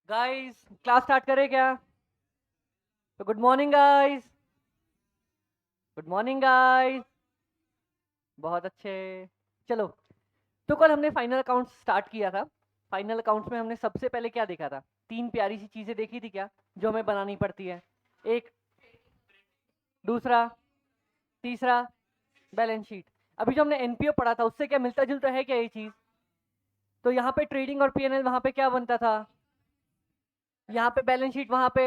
Guys class start करें क्या? तो good morning guys. Good morning guys. बहुत अच्छे। चलो, तो कल हमने फाइनल अकाउंट स्टार्ट किया था। फाइनल अकाउंट्स में हमने सबसे पहले क्या देखा था? तीन प्यारी सी चीजें देखी थी क्या, जो हमें बनानी पड़ती है। एक, दूसरा, तीसरा, बैलेंस शीट। अभी जो हमने एनपीओ पढ़ा था उससे क्या मिलता जुलता है क्या ये चीज? तो यहाँ पे ट्रेडिंग और पीएनएल, वहां पे क्या बनता था? यहाँ पे बैलेंस शीट, वहां पे,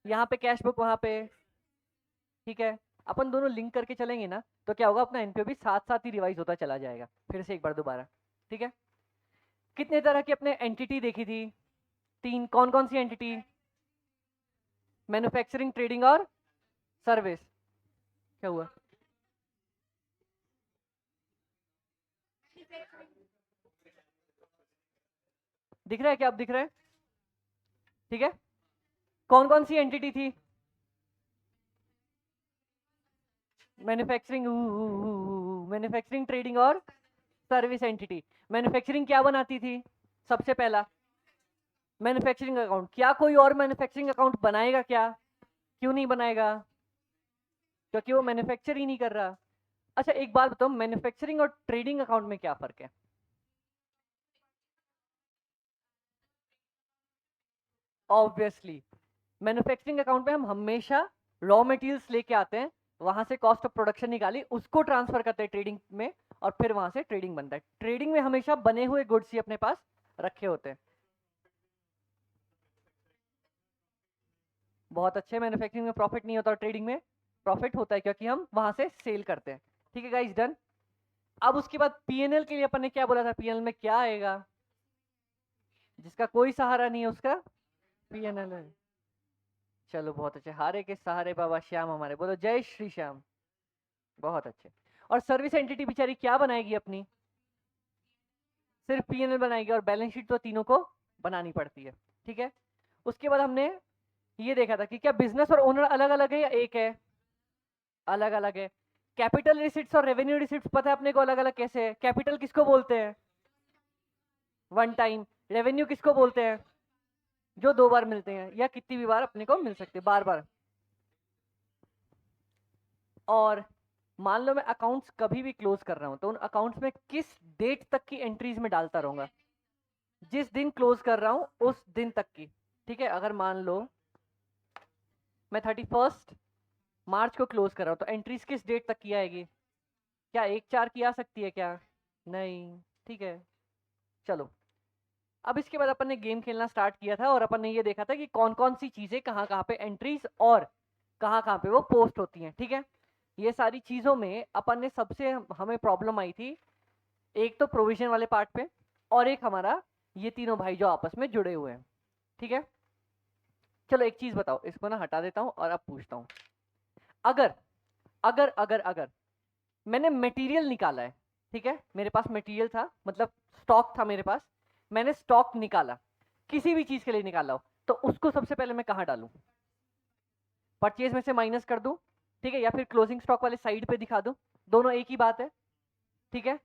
यहाँ पे कैश बुक, वहां पे। ठीक है, अपन दोनों लिंक करके चलेंगे ना, तो क्या होगा, अपना एनपीओ भी साथ साथ ही रिवाइज होता चला जाएगा। फिर से एक बार दोबारा। ठीक है, कितने तरह की अपने एंटिटी देखी थी? तीन। कौन कौन सी एंटिटी? मैन्युफैक्चरिंग, ट्रेडिंग और सर्विस। क्या हुआ? दिख रहा है क्या? अब दिख रहा है? ठीक है, कौन कौन सी एंटिटी थी? मैन्युफैक्चरिंग, मैन्युफैक्चरिंग, ट्रेडिंग और सर्विस एंटिटी। मैन्युफैक्चरिंग क्या बनाती थी? सबसे पहला मैन्युफैक्चरिंग अकाउंट। क्या कोई और मैन्युफैक्चरिंग अकाउंट बनाएगा क्या? क्यों नहीं बनाएगा? क्योंकि वो मैन्युफैक्चर ही नहीं कर रहा। अच्छा, एक बात बताओ, मैन्युफैक्चरिंग और ट्रेडिंग अकाउंट में क्या फर्क है? ऑब्वियसली, मैन्युफैक्चरिंग अकाउंट में हम हमेशा रॉ मटेरियल्स लेके आते हैं, वहां से कॉस्ट ऑफ प्रोडक्शन निकाली, उसको ट्रांसफर करते हैं ट्रेडिंग में, और फिर वहां से ट्रेडिंग बनता है। ट्रेडिंग में हमेशा बने हुए गुड्स ही अपने पास रखे होते हैं। बहुत अच्छे। मैन्युफैक्चरिंग में प्रॉफिट नहीं होता और ट्रेडिंग में प्रॉफिट होता है, क्योंकि हम वहां से सेल करते हैं। ठीक है गाइस, डन। अब उसके बाद पीएनएल के लिए अपन ने क्या बोला था? पीएनएल में क्या आएगा? जिसका कोई सहारा नहीं है उसका पीएनएल है। चलो बहुत अच्छे। हारे के सहारे बाबा श्याम हमारे, बोलो जय श्री श्याम। बहुत अच्छे। और सर्विस एंटिटी बेचारी क्या बनाएगी अपनी? सिर्फ पीएनएल बनाएगी, और बैलेंस शीट तो तीनों को बनानी पड़ती है। ठीक है, उसके बाद हमने ये देखा था कि क्या बिजनेस और ओनर अलग अलग है या एक है? अलग अलग है। कैपिटल रिसिट्स और रेवेन्यू रिसिट्स पता है अपने को अलग अलग कैसे है? कैपिटल किसको बोलते हैं? One time. रेवेन्यू किसको बोलते हैं? जो दो बार मिलते हैं, या कितनी भी बार अपने को मिल सकते हैं, बार बार। और मान लो मैं अकाउंट्स कभी भी क्लोज कर रहा हूं, तो उन अकाउंट्स में किस डेट तक की एंट्रीज में डालता रहूंगा? जिस दिन क्लोज कर रहा हूं उस दिन तक की। ठीक है, अगर मान लो मैं 31 मार्च को क्लोज कर रहा हूं, तो एंट्रीज किस डेट तक की आएगी? क्या 1/4 की आ सकती है क्या? नहीं। ठीक है, चलो। अब इसके बाद अपन ने गेम खेलना स्टार्ट किया था, और अपन ने ये देखा था कि कौन कौन सी चीजें कहाँ कहाँ पे एंट्रीज और कहाँ कहाँ पे वो पोस्ट होती हैं। ठीक है, ये सारी चीजों में अपन ने सबसे हमें प्रॉब्लम आई थी, एक तो प्रोविजन वाले पार्ट पे, और एक हमारा ये तीनों भाई जो आपस में जुड़े हुए हैं। ठीक है, चलो एक चीज बताओ, इसको ना हटा देता हूं और अब पूछता हूं। अगर अगर अगर अगर मैंने मटेरियल निकाला है, ठीक है, मेरे पास मटेरियल था, मतलब स्टॉक था मेरे पास, मैंने स्टॉक निकाला, किसी भी चीज के लिए निकाला हो, तो उसको सबसे पहले मैं कहां डालूं? परचेज में से माइनस कर दूं, ठीक है, या फिर क्लोजिंग स्टॉक वाले साइड पे दिखा दूं? दोनों एक ही बात है। ठीक है,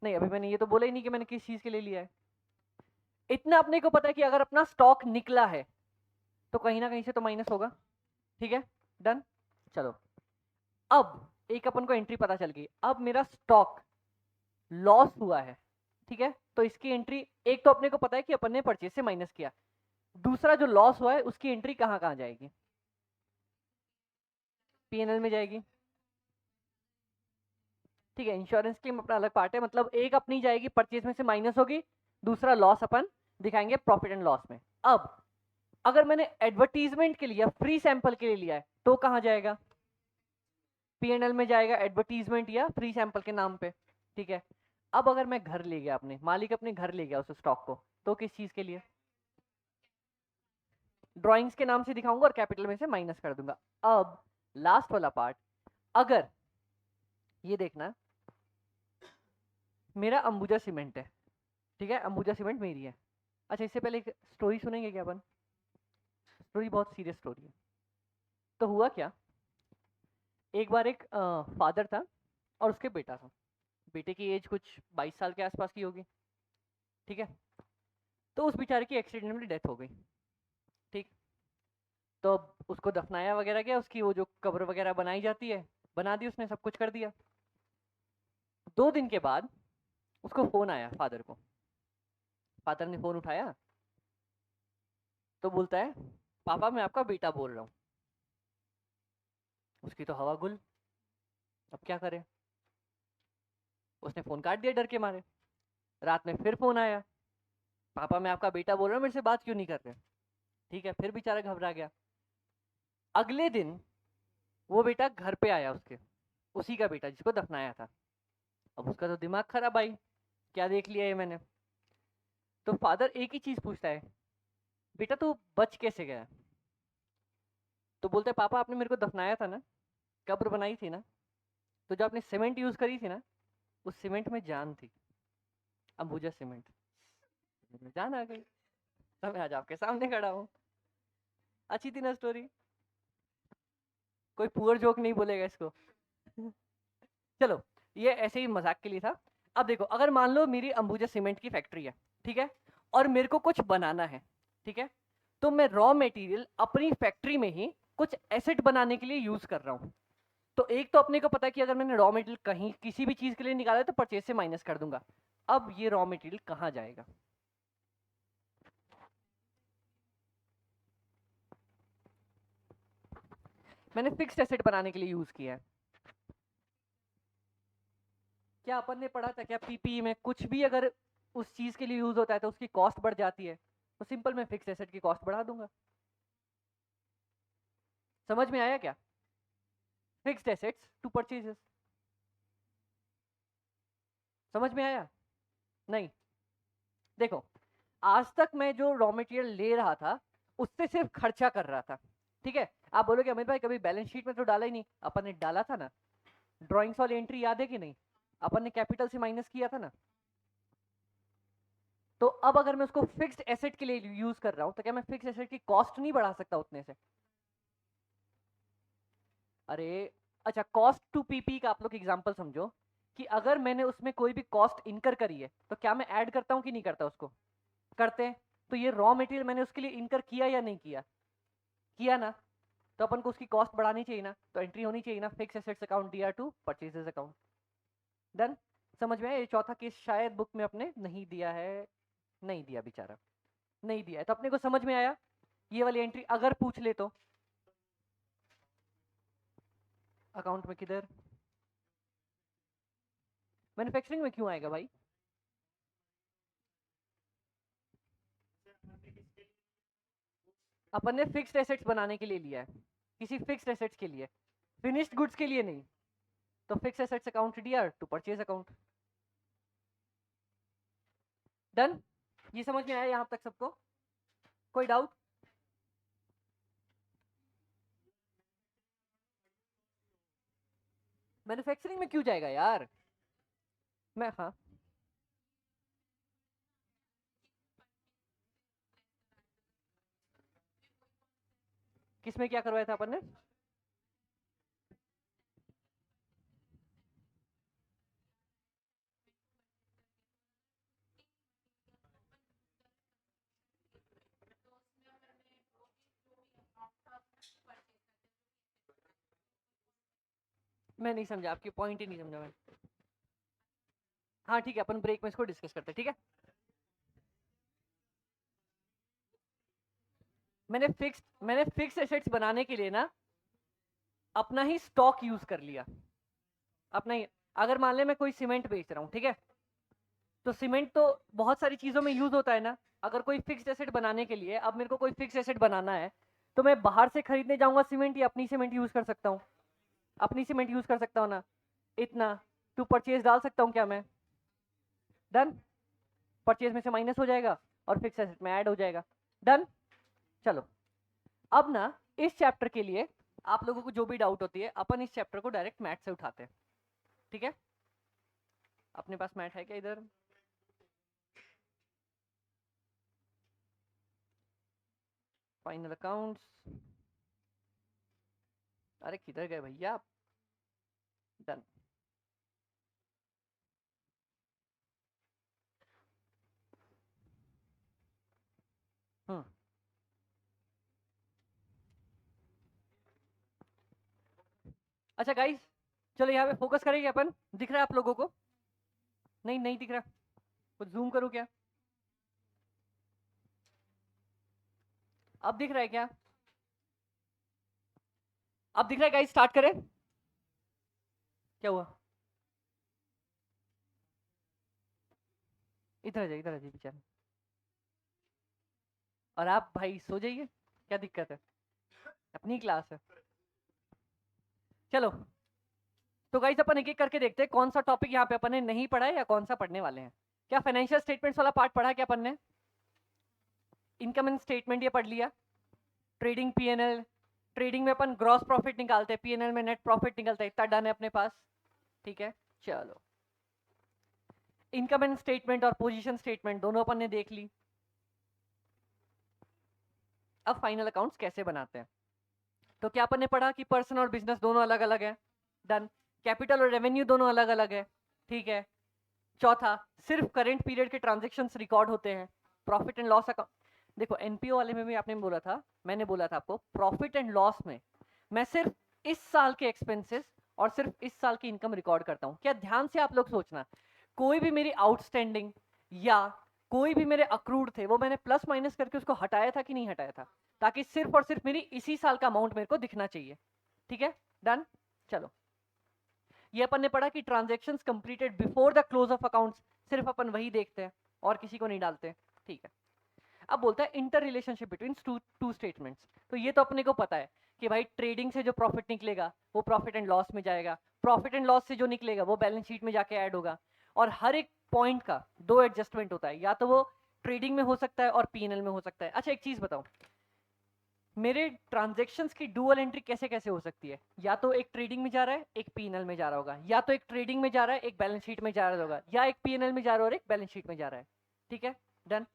नहीं अभी मैंने ये तो बोला ही नहीं कि मैंने किस चीज के लिए लिया है। इतना अपने को पता है कि अगर अपना स्टॉक निकला है तो कहीं ना कहीं से तो माइनस होगा। ठीक है, डन। चलो, अब एक अपन को एंट्री पता चल गई। अब मेरा स्टॉक लॉस हुआ है, ठीक है, तो इसकी एंट्री, एक तो अपने को पता है कि अपन ने परचेज से माइनस किया, दूसरा जो लॉस हुआ है उसकी एंट्री कहां कहां जाएगी? पीएनएल में जाएगी। ठीक है, इंश्योरेंस क्लेम अपना अलग पार्ट है, मतलब एक अपनी जाएगी परचेज में से माइनस होगी, दूसरा लॉस अपन दिखाएंगे प्रॉफिट एंड लॉस में। अब अगर मैंने एडवर्टीजमेंट के लिए, फ्री सैंपल के लिए लिया है, तो कहां जाएगा? पीएनएल में जाएगा, एडवर्टीजमेंट या फ्री सैंपल के नाम पे। ठीक है, अब अगर मैं घर ले गया, अपने मालिक अपने घर ले गया उस स्टॉक को, तो किस चीज के लिए? ड्राइंग्स के नाम से दिखाऊंगा और कैपिटल में से माइनस कर दूंगा। अब लास्ट वाला पार्ट, अगर ये देखना, मेरा अंबुजा सीमेंट है, ठीक है, अंबुजा सीमेंट मेरी है। अच्छा, इससे पहले एक स्टोरी सुनेंगे क्या अपन? स्टोरी बहुत सीरियस स्टोरी है। तो हुआ क्या, एक बार एक फादर था और उसके बेटा था। बेटे की एज कुछ 22 साल के आसपास की होगी। ठीक है, तो उस बेचारे की एक्सीडेंटली डेथ हो गई। ठीक, तो अब उसको दफनाया वगैरह गया, उसकी वो जो कब्र वगैरह बनाई जाती है बना दी, उसने सब कुछ कर दिया। 2 दिन के बाद उसको फोन आया फादर को। फादर ने फोन उठाया तो बोलता है, पापा मैं आपका बेटा बोल रहा हूँ। उसकी तो हवा गुल, अब क्या करे, उसने फोन काट दिया डर के मारे। रात में फिर फोन आया, पापा मैं आपका बेटा बोल रहा हूँ, मेरे से बात क्यों नहीं कर रहे। ठीक है, फिर बेचारा घबरा गया। अगले दिन वो बेटा घर पे आया, उसके उसी का बेटा जिसको दफनाया था। अब उसका तो दिमाग खराब भाई, क्या देख लिया ये मैंने। तो फादर एक ही चीज पूछता है, बेटा तू बच कैसे गया। तो बोलते पापा आपने मेरे को दफनाया था ना, कब्र बनाई थी ना, तो जो आपने सीमेंट यूज करी थी ना, उस सीमेंट में जान थी, अंबुजा सीमेंट। जान आ गई, तो मैं आज आपके सामने खड़ा हूँ। अच्छी थी ना स्टोरी, कोई पुअर जोक नहीं बोलेगा इसको। चलो, ये ऐसे ही मजाक के लिए था। अब देखो, अगर मान लो मेरी अंबुजा सीमेंट की फैक्ट्री है, ठीक है, और मेरे को कुछ बनाना है, ठीक है, तो मैं रॉ मटेरियल अपनी फैक्ट्री में ही कुछ एसेट बनाने के लिए यूज कर रहा हूँ। तो एक तो अपने को पता है कि अगर मैंने रॉ मटेरियल कहीं किसी भी चीज के लिए निकाला है तो परचेज से माइनस कर दूंगा। अब ये रॉ मटेरियल कहाँ जाएगा। मैंने फिक्स्ड एसेट बनाने के लिए यूज किया है। क्या अपन ने पढ़ा था क्या पीपीई में, कुछ भी अगर उस चीज के लिए यूज होता है तो उसकी कॉस्ट बढ़ जाती है, तो सिंपल मैं फिक्स्ड एसेट की कॉस्ट बढ़ा दूंगा। समझ में आया क्या। फिक्स्ड एसेट्स टू परचेजेस, समझ में आया। नहीं, देखो, आज तक मैं जो रॉ मटेरियल ले रहा था उससे सिर्फ खर्चा कर रहा था। ठीक है, आप बोलोगे अमित भाई कभी बैलेंस शीट में तो डाला ही नहीं। अपन ने डाला था ना, ड्राइंग्स वाली एंट्री याद है कि नहीं, अपन ने कैपिटल से माइनस किया था ना। तो अब अगर मैं उसको फिक्स्ड एसेट के लिए यूज कर रहा हूं तो क्या मैं फिक्स्ड एसेट की कॉस्ट नहीं बढ़ा सकता उतने से। अरे अच्छा, कॉस्ट टू पीपी का आप लोग एग्जांपल समझो कि अगर मैंने उसमें कोई भी कॉस्ट इनकर करी है तो क्या मैं ऐड करता हूं कि नहीं करता उसको, करते हैं। तो ये रॉ मटेरियल मैंने उसके लिए इनकर किया या नहीं किया, किया ना, तो अपन को उसकी कॉस्ट बढ़ानी चाहिए ना, तो एंट्री होनी चाहिए ना, fix assets account DR to purchases account. Done. समझ में आया। ये चौथा केस शायद बुक में अपने नहीं दिया है, नहीं दिया बेचारा, नहीं दिया है, तो अपने को समझ में आया। ये वाली एंट्री अगर पूछ ले तो अकाउंट में किधर, मैन्युफैक्चरिंग में क्यों आएगा भाई। अपन ने फिक्स्ड एसेट्स बनाने के लिए लिया है, किसी फिक्स्ड एसेट्स के लिए, फिनिश्ड गुड्स के लिए नहीं। तो fixed assets account DR to purchase account. Done. ये समझ में आया यहां तक सबको, कोई डाउट। मैन्युफैक्चरिंग में क्यों जाएगा यार। मैं हाँ, किसमें क्या करवाया था अपन ने। मैं नहीं समझा, आपकी पॉइंट ही नहीं समझा मैं। हाँ ठीक है, अपन ब्रेक में इसको डिस्कस करते हैं, ठीक है। मैंने फिक्स्ड एसेट्स बनाने के लिए ना अपना ही स्टॉक यूज कर लिया, अपना ही। अगर मान ले मैं कोई सीमेंट बेच रहा हूँ, ठीक है, तो सीमेंट तो बहुत सारी चीजों में यूज होता है ना। अगर कोई फिक्स्ड एसेट बनाने के लिए, अब मेरे को कोई फिक्स्ड एसेट बनाना है, तो मैं बाहर से खरीदने जाऊंगा सीमेंट या अपनी सीमेंट यूज कर सकता हूँ, अपनी सीमेंट यूज कर सकता हूँ ना। इतना टू परचेज डाल सकता हूँ क्या मैं। डन। परचेज में से माइनस हो जाएगा और फिक्स एसेट में ऐड हो जाएगा। डन। चलो, अब ना इस चैप्टर के लिए आप लोगों को जो भी डाउट होती है अपन इस चैप्टर को डायरेक्ट मैथ से उठाते हैं, ठीक है। अपने पास मैथ है क्या इधर। फाइनल अकाउंट्स, अरे किधर गए भैया। डन। अच्छा गाइस, चलो यहाँ पे फोकस करेंगे अपन। दिख रहा है आप लोगों को? नहीं, नहीं दिख रहा। कुछ जूम करूँ क्या? अब दिख रहा है क्या? अब दिख रहा है गाइस? स्टार्ट करें? क्या हुआ? इधर आ जाइए, इधर आ जाइए बेचारे। और आप भाई सो जाइए, क्या दिक्कत है? अपनी क्लास है। चलो, तो गाइस अपन एक एक करके देखते हैं कौन सा टॉपिक यहाँ पे अपन ने नहीं पढ़ा है या कौन सा पढ़ने वाले हैं। क्या फाइनेंशियल स्टेटमेंट्स वाला पार्ट पढ़ा क्या अपन ने? इनकम एंड स्टेटमेंट ये पढ़ लिया। ट्रेडिंग पीएनएल, ट्रेडिंग में अपन ग्रॉस प्रॉफिट निकालते हैं, पीएनएल में नेट प्रॉफिट निकलता है, इतना डन है अपने पास। ठीक है, चलो। इनकम एंड स्टेटमेंट और पोजीशन स्टेटमेंट दोनों अपन ने देख ली। अब फाइनल अकाउंट्स कैसे बनाते हैं? तो क्या अपन ने पढ़ा कि पर्सन और बिजनेस दोनों अलग अलग है, डन। कैपिटल और रेवेन्यू दोनों अलग अलग है, ठीक है। चौथा, सिर्फ करंट पीरियड के ट्रांजैक्शंस रिकॉर्ड होते हैं। प्रॉफिट एंड लॉस अकाउंट, देखो एनपीओ वाले में भी आपने बोला था, मैंने बोला था आपको, प्रॉफिट एंड लॉस में मैं सिर्फ इस साल के एक्सपेंसेस और सिर्फ इस साल की इनकम रिकॉर्ड करता हूं। क्या ध्यान से आप लोग सोचना, कोई भी मेरी आउटस्टैंडिंग या कोई भी मेरे अक्रूड थे वो मैंने प्लस माइनस करके उसको हटाया था कि नहीं हटाया था, ताकि सिर्फ और सिर्फ मेरी इसी साल का अमाउंट मेरे को दिखना चाहिए। ठीक है, डन। चलो, ये अपन ने पढ़ा कि transactions completed before the close of accounts, सिर्फ अपन वही देखते हैं और किसी को नहीं डालते। ठीक है, अब बोलता है inter relationship between two statements. तो ये तो अपने को पता है कि भाई ट्रेडिंग से जो प्रॉफिट निकलेगा वो प्रॉफिट एंड लॉस में जाएगा, प्रॉफिट एंड लॉस से जो निकलेगा वो बैलेंस शीट में जाके ऐड होगा। और हर एक पॉइंट का दो एडजस्टमेंट होता है, या तो वो ट्रेडिंग में हो सकता है और पीएनएल में हो सकता है। अच्छा एक चीज बताओ, मेरे ट्रांजैक्शंस की डुअल एंट्री कैसे कैसे हो सकती है? या तो एक ट्रेडिंग में जा रहा है, एक पीएनएल में जा रहा होगा, या तो एक ट्रेडिंग में जा रहा है, एक बैलेंस शीट में जा रहा होगा, या एक पीएनएल में जा रहा है और एक बैलेंस शीट में जा रहा है। ठीक है, डन।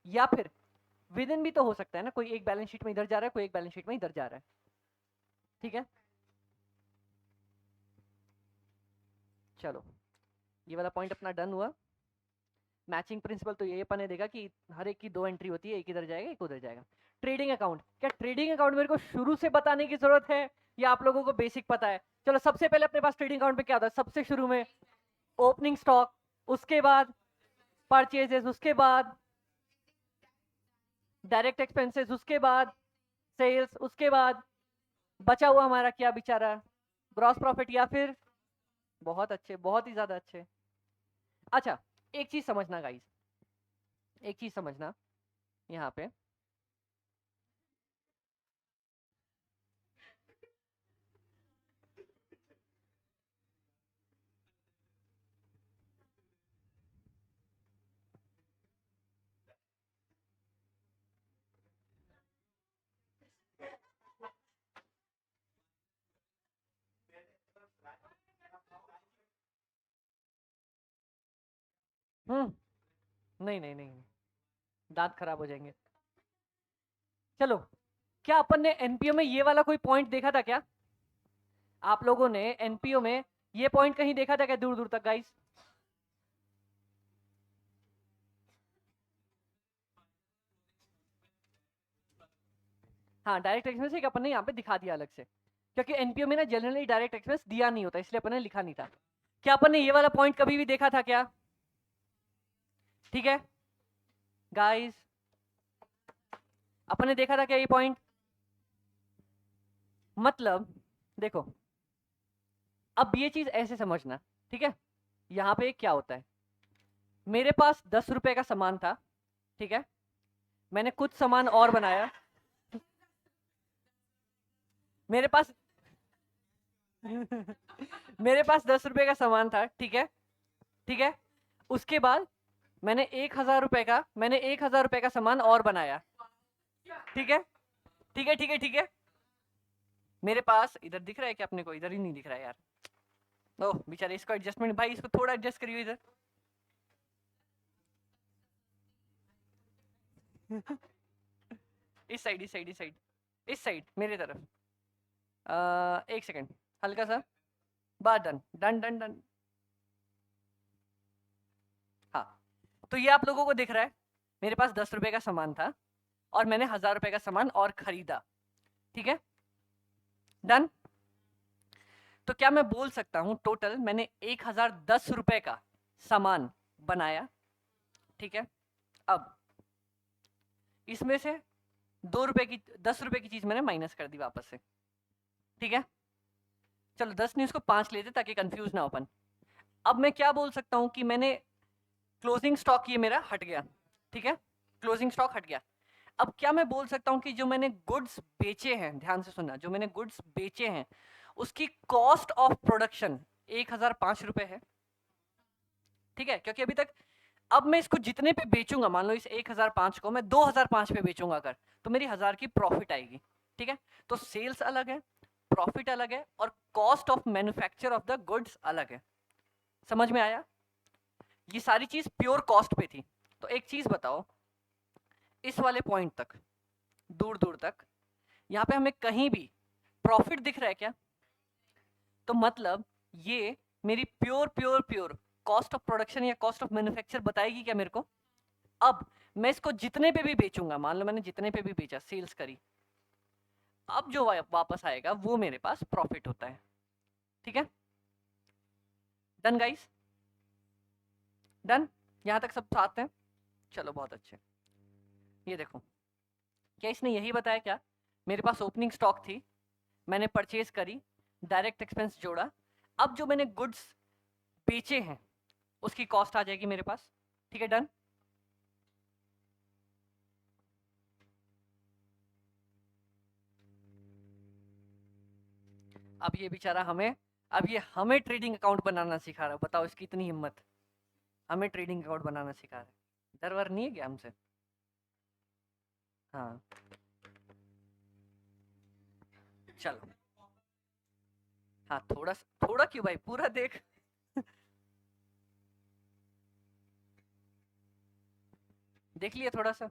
या फिर विद इन भी तो हो सकता है ना, कोई एक बैलेंस शीट में इधर जा रहा है, कोई एक बैलेंस शीट में इधर जा रहा है। ठीक है, चलो ये वाला पॉइंट अपना डन हुआ। मैचिंग प्रिंसिपल तो ये अपन ने देखा कि हर एक की दो एंट्री होती है, एक इधर जाएगा एक उधर जाएगा। ट्रेडिंग अकाउंट, क्या ट्रेडिंग अकाउंट मेरे को शुरू से बताने की जरूरत है या आप लोगों को बेसिक पता है? चलो, सबसे पहले अपने पास ट्रेडिंग अकाउंट में क्या होता है? सबसे शुरू में ओपनिंग स्टॉक, उसके बाद परचेजेस, उसके बाद डायरेक्ट एक्सपेंसेस, उसके बाद सेल्स, उसके बाद बचा हुआ हमारा क्या बेचारा, ग्रॉस प्रॉफिट या फिर, बहुत अच्छे, बहुत ही ज्यादा अच्छे। अच्छा एक चीज समझना गाइस, एक चीज समझना यहाँ पे, नहीं नहीं नहीं, दांत खराब हो जाएंगे। चलो, क्या अपन ने एनपीओ में ये वाला कोई पॉइंट देखा था क्या? आप लोगों ने एनपीओ में ये पॉइंट कहीं देखा था क्या दूर दूर तक गाइस? हाँ, डायरेक्ट एक्सपेंस एक अपन ने यहाँ पे दिखा दिया अलग से, क्योंकि एनपीओ में ना जनरली डायरेक्ट एक्सपेंस दिया नहीं होता, इसलिए अपन ने लिखा नहीं था। क्या अपन ने ये वाला पॉइंट कभी भी देखा था क्या? ठीक है गाइस, अपन ने देखा था क्या ये पॉइंट? मतलब देखो, अब ये चीज ऐसे समझना, ठीक है। यहाँ पे क्या होता है, मेरे पास 10 रुपए का सामान था, ठीक है, मैंने कुछ सामान और बनाया, मेरे पास मेरे पास 10 रुपए का सामान था, ठीक है, ठीक है। उसके बाद मैंने 1,000 रुपए का, सामान और बनाया, ठीक है, ठीक है, ठीक है, ठीक है। मेरे पास इधर दिख रहा है कि अपने को इधर ही नहीं दिख रहा है यार। ओह बेचारे, इसको एडजस्टमेंट भाई, इसको थोड़ा एडजस्ट करिए इधर। इस साइड, इस साइड, इस साइड, इस साइड मेरे तरफ। एक सेकंड, हल्का सा, बस डन डन डन डन। हाँ, तो ये आप लोगों को दिख रहा है, मेरे पास 10 रुपए का सामान था और मैंने 1,000 रुपए का सामान और खरीदा, ठीक है, डन। तो क्या मैं बोल सकता हूं टोटल मैंने 1010 रुपए का सामान बनाया, ठीक है। अब इसमें से 2 रुपए की 10 रुपए की चीज मैंने माइनस कर दी वापस से, ठीक है। चलो 10 नहीं, उसको 5 लेते ताकि कंफ्यूज ना हो अपन। अब मैं क्या बोल सकता हूं कि मैंने क्लोजिंग स्टॉक ये मेरा हट गया, ठीक है, क्लोजिंग स्टॉक हट गया। अब क्या मैं बोल सकता हूं कि जो मैंने गुड्स बेचे हैं, ध्यान से सुनना, जो मैंने गुड्स बेचे हैं उसकी कॉस्ट ऑफ प्रोडक्शन 1005 रुपए है, ठीक है। क्योंकि अभी तक अब मैं इसको जितने पे बेचूंगा, मान लो इस 1005 को मैं 2005 पे बेचूंगा अगर, तो मेरी 1000 की प्रॉफिट आएगी, ठीक है। तो सेल्स अलग है, प्रॉफिट अलग है, और cost of manufacture of the goods अलग है। समझ में आया? ये सारी चीज प्योर कॉस्ट पे थी। तो एक चीज बताओ, इस वाले पॉइंट तक, दूर दूर तक यहाँ पे हमें कहीं भी प्रॉफिट दिख रहा है क्या? तो मतलब ये मेरी pure pure pure cost of production या कॉस्ट ऑफ मैन्युफैक्चर बताएगी क्या मेरे को? अब मैं इसको जितने पे भी बेचूंगा, मान लो मैंने जितने पे भी बेचा, सेल्स करी, अब जो वापस आएगा वो मेरे पास प्रॉफिट होता है, ठीक है। Done guys? डन? यहां तक सब साथ हैं? चलो बहुत अच्छे। ये देखो, क्या इसने यही बताया क्या? मेरे पास ओपनिंग स्टॉक थी, मैंने परचेज करी, डायरेक्ट एक्सपेंस जोड़ा, अब जो मैंने गुड्स बेचे हैं उसकी कॉस्ट आ जाएगी मेरे पास, ठीक है। डन? अब ये बेचारा हमें ट्रेडिंग अकाउंट बनाना सिखा रहा है, बताओ इसकी इतनी हिम्मत, हमें ट्रेडिंग अकाउंट बनाना सिखा रहा है। डर वर नहीं है क्या हमसे? हाँ चलो, हाँ थोड़ा थोड़ा क्यों भाई, पूरा देख। देख लिया थोड़ा सा।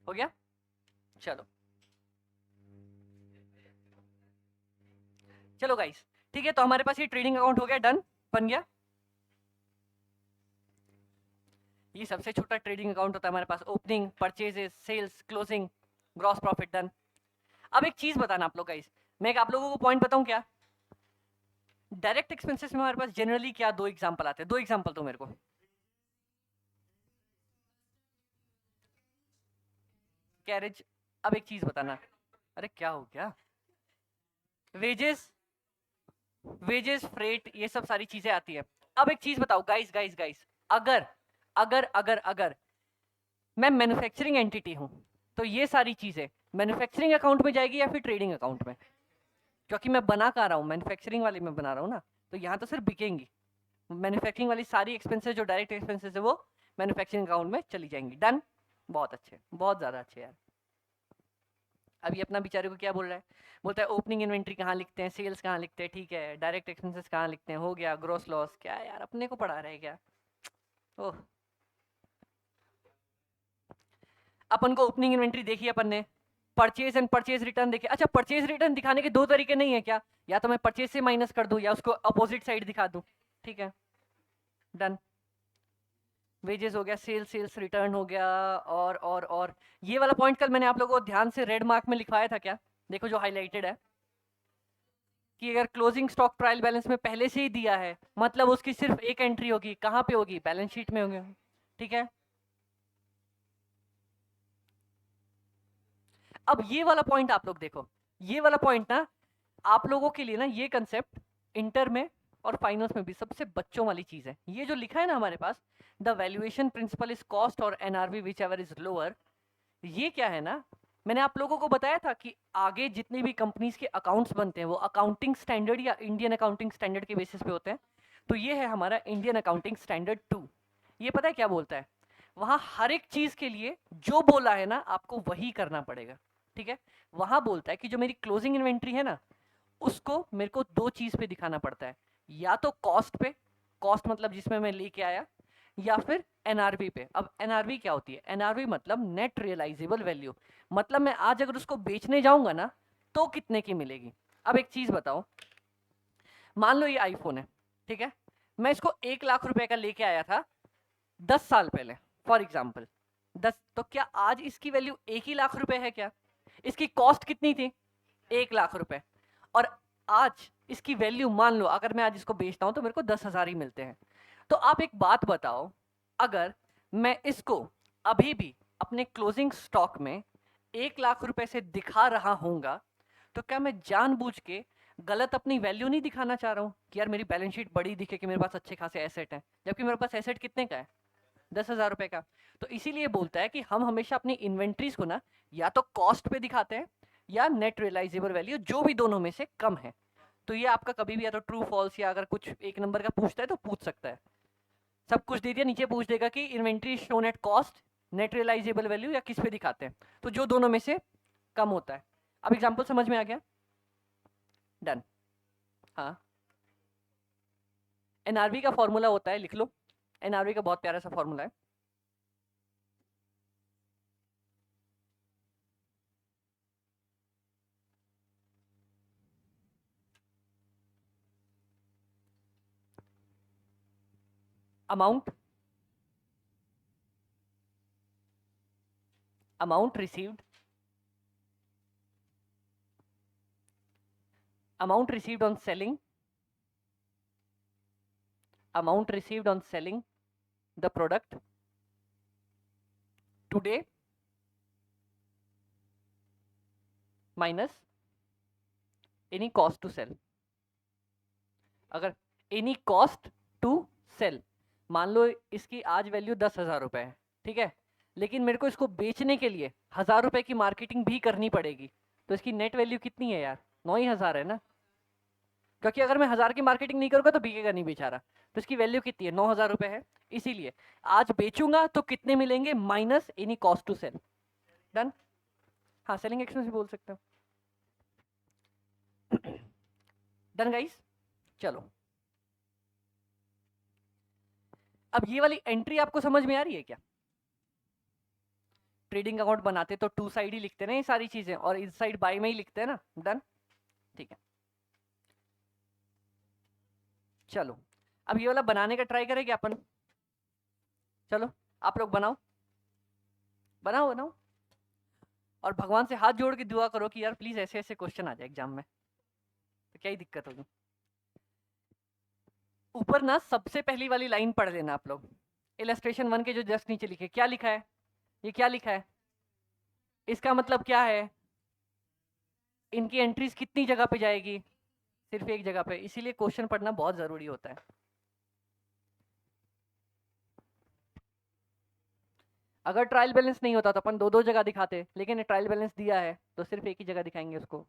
हो गया? चलो चलो गाइस, ठीक है। तो हमारे पास ये ट्रेडिंग अकाउंट हो गया, डन, बन गया। ये सबसे छोटा ट्रेडिंग अकाउंट होता है हमारे पास, opening, purchases, sales, closing, gross profit, done. अब एक चीज बताना आप लोग गाइस, मैं आप लोगों को पॉइंट बताऊं क्या? डायरेक्ट एक्सपेंसेस में हमारे पास जनरली क्या दो एग्जांपल आते हैं, दो एग्जांपल दो मेरे को। कैरेज, अब एक चीज बताना, अरे क्या हो गया? वेजेस, वेजेस, फ्रेट, ये सब सारी चीजें आती है। अब एक चीज बताओ गाइस गाइस गाइस, अगर अगर अगर अगर मैं मैन्युफैक्चरिंग एंटिटी हूं, तो ये सारी चीजें मैन्युफैक्चरिंग अकाउंट में जाएगी या फिर ट्रेडिंग अकाउंट में? क्योंकि मैं बना कहाँ रहा हूँ, मैन्युफैक्चरिंग वाली में बना रहा हूँ ना, तो यहाँ तो सिर्फ बिकेंगी। मैन्युफैक्चरिंग वाली सारी एक्सपेंसेस जो डायरेक्ट एक्सपेंसेस है वो मैन्युफैक्चरिंग अकाउंट में चली जाएंगी। डन? बहुत अच्छे, बहुत ज्यादा अच्छे यार। अभी अपना बेचारे को क्या बोल रहा है, बोलता है ओपनिंग इन्वेंट्री कहाँ लिखते हैं, सेल्स कहाँ लिखते हैं, ठीक है, डायरेक्ट एक्सपेंसेस कहाँ लिखते हैं, हो गया, ग्रोस लॉस, क्या यार अपने को पढ़ा रहे क्या? ओह, अपन को ओपनिंग इन्वेंट्री देखी अपन ने, परचेज एंड परचेज रिटर्न देखे। अच्छा, परचेज रिटर्न दिखाने के दो तरीके नहीं है क्या? या तो मैं परचेज से माइनस कर दूं या उसको अपोजिट साइड दिखा दूं, ठीक है। डन। वेजेस हो गया, सेल्स, सेल्स रिटर्न हो गया, और ये वाला पॉइंट कल मैंने आप लोगों को ध्यान से रेड मार्क में लिखवाया था क्या? देखो जो हाईलाइटेड है, कि अगर क्लोजिंग स्टॉक ट्रायल बैलेंस में पहले से ही दिया है, मतलब उसकी सिर्फ एक एंट्री होगी, कहाँ पे होगी? बैलेंस शीट में होगी, ठीक है। अब ये वाला पॉइंट आप लोग देखो, ये वाला पॉइंट ना आप लोगों के लिए ना, ये कंसेप्ट इंटर में और फाइनल्स में भी सबसे बच्चों वाली चीज है। ये जो लिखा है ना हमारे पास, the valuation principle is cost और NRV whichever is lower, ये क्या है ना, मैंने आप लोगों को बताया था कि आगे जितनी भी कंपनीज के अकाउंट्स बनते हैं वो अकाउंटिंग स्टैंडर्ड या इंडियन अकाउंटिंग स्टैंडर्ड के बेसिस पे होते हैं। तो ये है हमारा इंडियन अकाउंटिंग स्टैंडर्ड 2। ये पता है क्या बोलता है? वहां हर एक चीज के लिए जो बोला है ना आपको वही करना पड़ेगा, ठीक है। वहां बोलता है कि जो मेरी क्लोजिंग इन्वेंट्री है ना, उसको मेरे को दो चीज पे दिखाना पड़ता है, या तो कॉस्ट पे, कॉस्ट मतलब जिसमें मैं लेके आया, या फिर एनआरवी पे। अब एनआरवी क्या होती है? एनआरवी मतलब नेट रियलाइजेबल वैल्यू, मतलब मैं आज अगर उसको बेचने जाऊंगा ना तो कितने की मिलेगी। अब एक चीज बताओ, मान लो ये आईफोन है, ठीक है, मैं इसको 1 लाख रुपए का लेके आया था 10 साल पहले फॉर एग्जाम्पल 10, तो क्या आज इसकी वैल्यू 1 ही लाख रुपए है क्या? इसकी कॉस्ट कितनी थी? 1 लाख रुपए। और आज इसकी वैल्यू मान लो अगर मैं आज इसको बेचता हूं तो मेरे को 10,000 ही मिलते हैं। तो आप एक बात बताओ, अगर मैं इसको अभी भी अपने क्लोजिंग स्टॉक में 1 लाख रुपए से दिखा रहा हूंगा, तो क्या मैं जानबूझ के गलत अपनी वैल्यू नहीं दिखाना चाह रहा हूँ कि यार मेरी बैलेंस शीट बड़ी दिखे कि मेरे पास अच्छे खासे एसेट हैं, जबकि मेरे पास एसेट कितने का है? 10,000 रुपए का। तो इसीलिए बोलता है कि हम हमेशा अपनी इन्वेंट्रीज को ना या तो कॉस्ट पे दिखाते हैं या नेट रियलाइजेबल वैल्यू, जो भी दोनों में से कम है। तो ये आपका कभी भी या तो ट्रू फॉल्स या अगर कुछ एक नंबर का पूछता है तो पूछ सकता है। सब कुछ दे दिया, नीचे पूछ देगा कि inventory shown at cost, net realisable value या किस पे दिखाते हैं, तो जो दोनों में से कम होता है। अब एग्जांपल समझ में आ गया? डन। हाँ, एनआरवी का फॉर्मूला होता है, लिख लो। एनआरवी का बहुत प्यारा सा फॉर्मूला है। Amount amount received amount received on selling the product today minus any cost to sell। अगर any cost to sell, मान लो इसकी आज वैल्यू 10,000 रुपए है, ठीक है, लेकिन मेरे को इसको बेचने के लिए 1,000 रुपए की मार्केटिंग भी करनी पड़ेगी, तो इसकी नेट वैल्यू कितनी है यार? 9,000 है ना, क्योंकि अगर मैं 1,000 की मार्केटिंग नहीं करूंगा तो बिकेगा नहीं बेचारा। तो इसकी वैल्यू कितनी है? 9,000 रुपए है। इसीलिए आज बेचूंगा तो कितने मिलेंगे? Minus any cost to sell. Done. हाँ, सेलिंग एक्सपेंस भी बोल सकते हो। डन गाइस, चलो अब ये वाली एंट्री आपको समझ में आ रही है क्या? ट्रेडिंग अकाउंट बनाते तो टू साइड ही लिखते ना ये सारी चीजें, और इस साइड बाय में ही लिखते हैं ना। डन, ठीक है। चलो अब ये वाला बनाने का ट्राई करेंगे अपन। चलो आप लोग बनाओ बनाओ बनाओ, और भगवान से हाथ जोड़ के दुआ करो कि यार प्लीज ऐसे ऐसे क्वेश्चन आ जाए एग्जाम में, तो क्या ही दिक्कत होगी। ऊपर ना सबसे पहली वाली लाइन पढ़ लेना आप लोग, इलस्ट्रेशन 1 के जो जस्ट नीचे लिखे, क्या लिखा है? ये क्या लिखा है? इसका मतलब क्या है? इनकी एंट्रीज कितनी जगह पे जाएगी? सिर्फ एक जगह पे। इसीलिए क्वेश्चन पढ़ना बहुत जरूरी होता है। अगर ट्रायल बैलेंस नहीं होता तो अपन दो दो जगह दिखाते, लेकिन ट्रायल बैलेंस दिया है तो सिर्फ एक ही जगह दिखाएंगे उसको।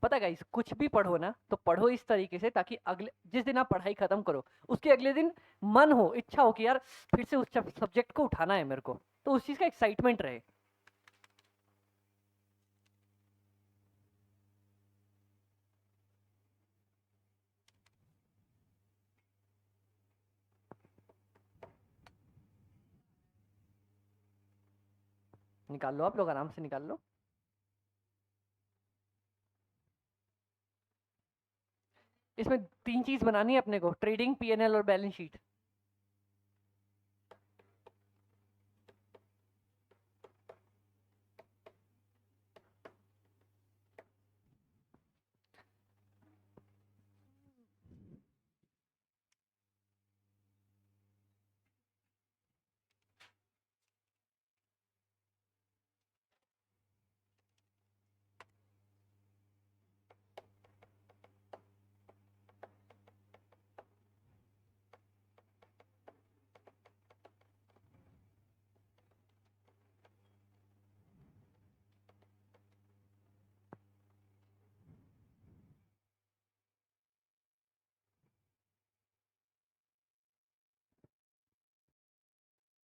पता है गाइस, कुछ भी पढ़ो ना तो पढ़ो इस तरीके से ताकि अगले जिस दिन आप पढ़ाई खत्म करो उसके अगले दिन मन हो, इच्छा हो कि यार फिर से उस सब्जेक्ट को उठाना है मेरे को, तो उस चीज का एक्साइटमेंट रहे। निकाल लो आप लोग, आराम से निकाल लो। इसमें 3 चीज बनानी है अपने को, ट्रेडिंग, पीएनएल और बैलेंस शीट।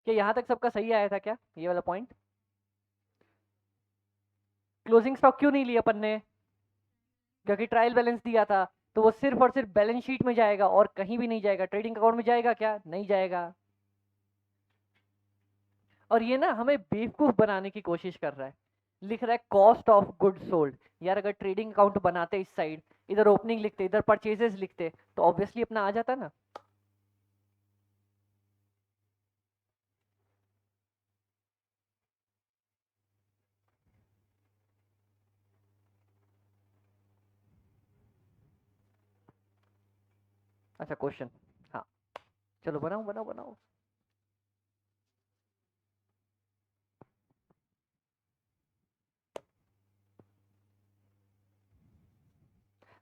क्या यहाँ तक सबका सही आया था क्या ये वाला पॉइंट? क्लोजिंग स्टॉक क्यों नहीं लिया अपन ने? क्योंकि ट्रायल बैलेंस दिया था। तो वो सिर्फ और सिर्फ बैलेंस शीट में जाएगा और कहीं भी नहीं जाएगा। ट्रेडिंग अकाउंट में जाएगा क्या? नहीं जाएगा। और ये ना हमें बेवकूफ बनाने की कोशिश कर रहा है, लिख रहा है कॉस्ट ऑफ गुड सोल्ड। यार अगर ट्रेडिंग अकाउंट बनाते इस साइड, इधर ओपनिंग लिखते, इधर परचेजेस लिखते, तो ऑब्वियसली अपना आ जाता ना। अच्छा क्वेश्चन, हाँ चलो बनाओ बनाओ बनाओ।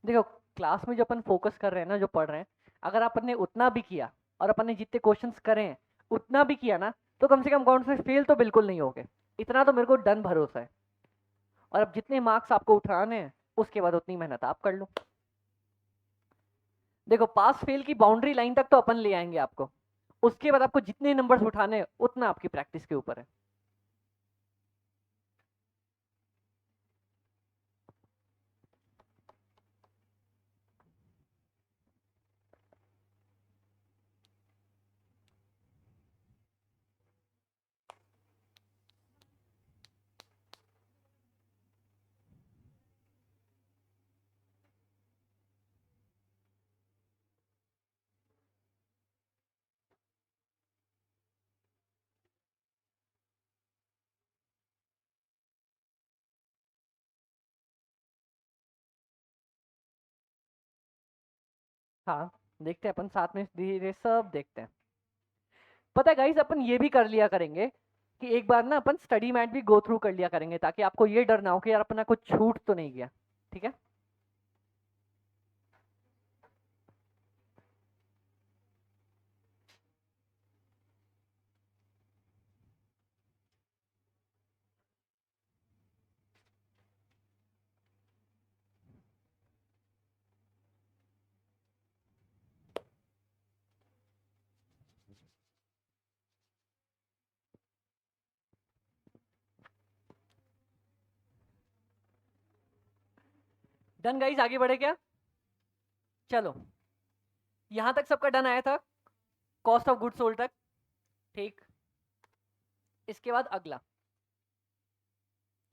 देखो क्लास में जो अपन फोकस कर रहे हैं ना, जो पढ़ रहे हैं, अगर अपन ने उतना भी किया और अपन ने जितने क्वेश्चंस करे हैं उतना भी किया ना, तो कम से कम अकाउंट में फेल तो बिल्कुल नहीं होगे। इतना तो मेरे को डन भरोसा है। और अब जितने मार्क्स आपको उठाने हैं उसके बाद उतनी मेहनत आप कर लो। देखो पास फेल की बाउंड्री लाइन तक तो अपन ले आएंगे आपको, उसके बाद आपको जितने नंबर्स उठाने हैं उतना आपकी प्रैक्टिस के ऊपर है। हाँ देखते हैं अपन साथ में, धीरे सब देखते हैं। पता है गाइस, अपन ये भी कर लिया करेंगे कि एक बार ना अपन स्टडी मैट भी गो थ्रू कर लिया करेंगे, ताकि आपको ये डर ना हो कि यार अपना कुछ छूट तो नहीं गया। ठीक है। डन गाइस, आगे बढ़े क्या? चलो, यहां तक सबका डन आया था, कॉस्ट ऑफ गुड सोल्ड तक। ठीक, इसके बाद अगला।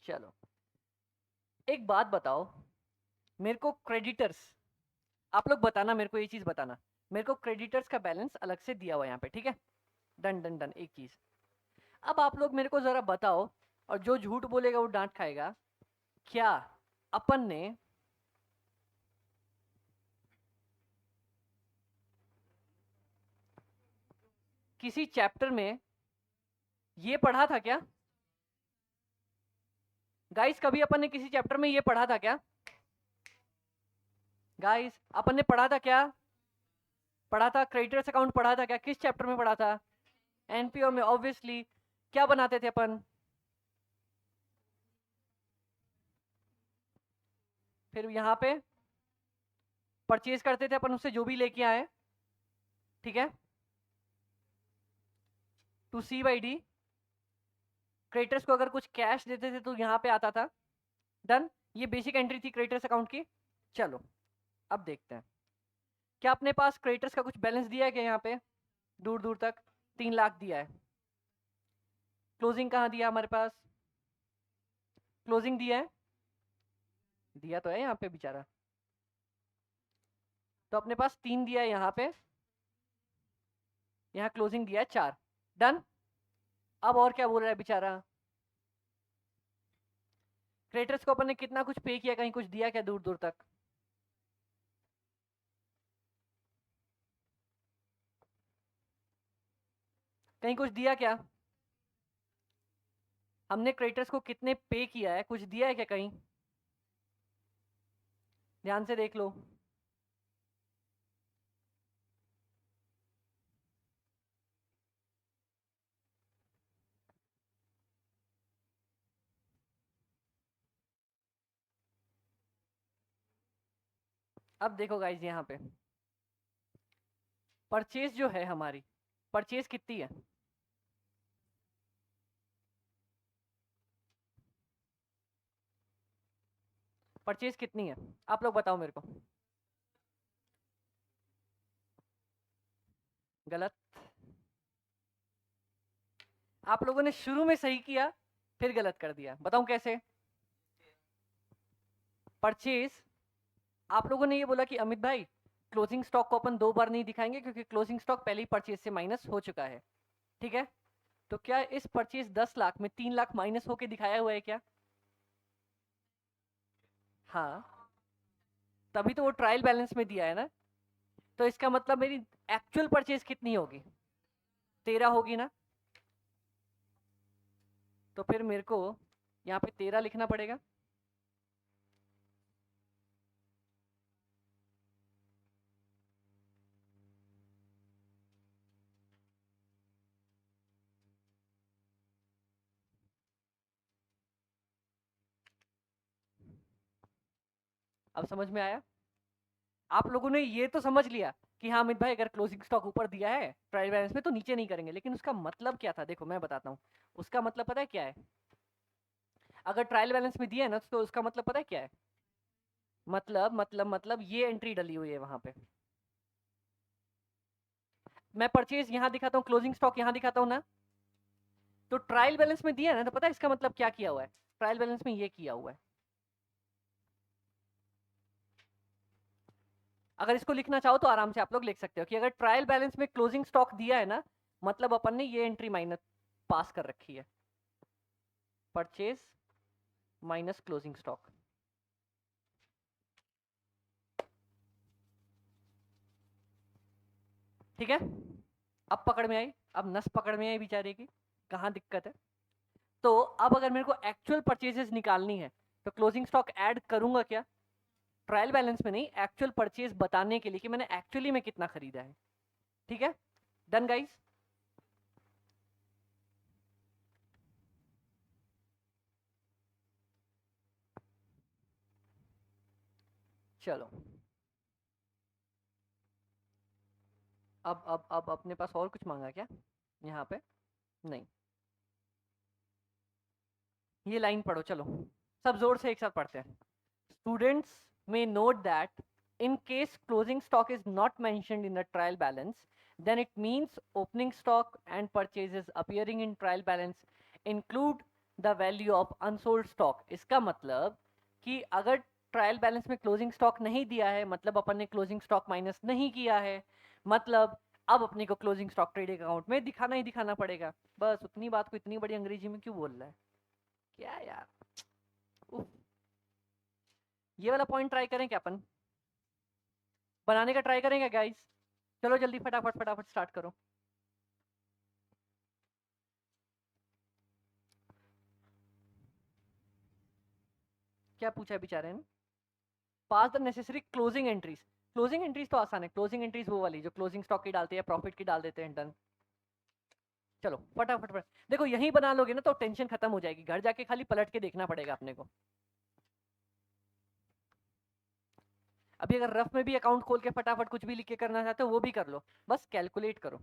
चलो एक बात बताओ, मेरे को क्रेडिटर्स, आप लोग बताना, मेरे को ये चीज बताना, मेरे को क्रेडिटर्स का बैलेंस अलग से दिया हुआ है यहाँ पे। ठीक है, डन डन डन। एक चीज अब आप लोग मेरे को जरा बताओ, और जो झूठ बोलेगा वो डांट खाएगा, क्या अपन ने किसी चैप्टर में ये पढ़ा था क्या? गाइस कभी अपन ने किसी चैप्टर में ये पढ़ा था क्या? गाइस अपन ने पढ़ा था क्या? पढ़ा था, क्रेडिटर्स अकाउंट पढ़ा था क्या? किस चैप्टर में पढ़ा था? एनपीओ में ऑब्वियसली। क्या बनाते थे अपन? फिर यहाँ पे परचेज करते थे अपन उससे जो भी लेके आए। ठीक है, to C by D. Creditors को अगर कुछ कैश देते थे तो यहाँ पे आता था। डन, ये बेसिक एंट्री थी क्रेडिटर्स अकाउंट की। चलो अब देखते हैं, क्या अपने पास क्रेडिटर्स का कुछ बैलेंस दिया है क्या? यहाँ पे दूर दूर तक 3 लाख दिया है। क्लोजिंग कहाँ दिया हमारे पास? क्लोजिंग दिया है, दिया तो है यहाँ पे बेचारा। तो अपने पास 3 दिया है यहाँ पे, यहाँ क्लोजिंग दिया है 4। डन। अब और क्या बोल रहा है बेचारा? क्रेडिटर्स को अपन ने कितना कुछ पे किया, कहीं कुछ दिया क्या दूर दूर तक? कहीं कुछ दिया क्या? हमने क्रेडिटर्स को कितने पे किया है, कुछ दिया है क्या कहीं? ध्यान से देख लो। अब देखो गाइज, यहाँ पे परचेज जो है हमारी, परचेज कितनी है? परचेज कितनी है आप लोग बताओ मेरे को। गलत। आप लोगों ने शुरू में सही किया फिर गलत कर दिया, बताऊं कैसे? परचेज, आप लोगों ने ये बोला कि अमित भाई क्लोजिंग स्टॉक को अपन 2 बार नहीं दिखाएंगे क्योंकि क्लोजिंग स्टॉक पहले ही परचेज से माइनस हो चुका है, ठीक है? तो क्या इस परचेज 10 लाख में 3 लाख माइनस होके दिखाया हुआ है क्या? हाँ, तभी तो वो ट्रायल बैलेंस में दिया है ना। तो इसका मतलब मेरी एक्चुअल परचेज कितनी होगी? 13 होगी ना। तो फिर मेरे को यहाँ पे 13 लिखना पड़ेगा। अब समझ में आया? आप लोगों ने ये तो समझ लिया कि हाँ अमित भाई अगर क्लोजिंग स्टॉक ऊपर दिया है ट्रायल बैलेंस में तो नीचे नहीं करेंगे, लेकिन उसका मतलब क्या था? देखो मैं बताता हूँ। उसका मतलब पता है क्या है? अगर ट्रायल बैलेंस में दिया है ना तो उसका मतलब पता है क्या है? मतलब ये एंट्री डली हुई है वहां पे। मैं परचेज यहाँ दिखाता हूँ, क्लोजिंग स्टॉक यहाँ दिखाता हूँ ना। तो ट्रायल बैलेंस में दिया है ना, तो पता है इसका मतलब क्या किया हुआ है? ट्रायल बैलेंस में ये किया हुआ है। अगर इसको लिखना चाहो तो आराम से आप लोग लिख सकते हो कि अगर ट्रायल बैलेंस में क्लोजिंग स्टॉक दिया है ना, मतलब अपन ने ये एंट्री माइनस पास कर रखी है, परचेज माइनस क्लोजिंग स्टॉक। ठीक है, अब पकड़ में आई, अब नस पकड़ में आई बेचारे की, कहाँ दिक्कत है? तो अब अगर मेरे को एक्चुअल परचेजेस निकालनी है तो क्लोजिंग स्टॉक ऐड करूंगा क्या? ट्रायल बैलेंस में नहीं, एक्चुअल परचेज बताने के लिए कि मैंने एक्चुअली में कितना खरीदा है। ठीक है, डन गाइस? चलो, अब अपने पास और कुछ मांगा क्या यहाँ पे? नहीं। ये लाइन पढ़ो, चलो सब जोर से एक साथ पढ़ते हैं। Students may note that in case closing stock is not mentioned in the trial balance, then it means opening stock and purchases appearing in trial balance include the value of unsold stock। इसका मतलब कि अगर trial balance में closing stock नहीं दिया है मतलब अपन ने क्लोजिंग स्टॉक माइनस नहीं किया है, मतलब अब अपने को क्लोजिंग स्टॉक ट्रेडिंग अकाउंट में दिखाना ही दिखाना पड़ेगा। बस उतनी बात को इतनी बड़ी अंग्रेजी में क्यों बोल रहा है? क्या यार, उफ। ये वाला पॉइंट ट्राई करें क्या अपन? बनाने का ट्राई करेंगे गाइस? चलो जल्दी फटाफट फटाफट स्टार्ट करो। क्या पूछा है बेचारे ने? Pass the necessary closing entries. Closing entries तो आसान है, क्लोजिंग एंट्रीज वो वाली जो क्लोजिंग स्टॉक की डालते हैं, प्रॉफिट की डाल देते हैं, डन। चलो फटाफट फटाफट देखो, यही बना लोगे ना तो टेंशन खत्म हो जाएगी, घर जाके खाली पलट के देखना पड़ेगा अपने को। अभी अगर रफ में भी अकाउंट खोल के फटाफट कुछ भी लिख के करना चाहते हो वो भी कर लो, बस कैलकुलेट करो।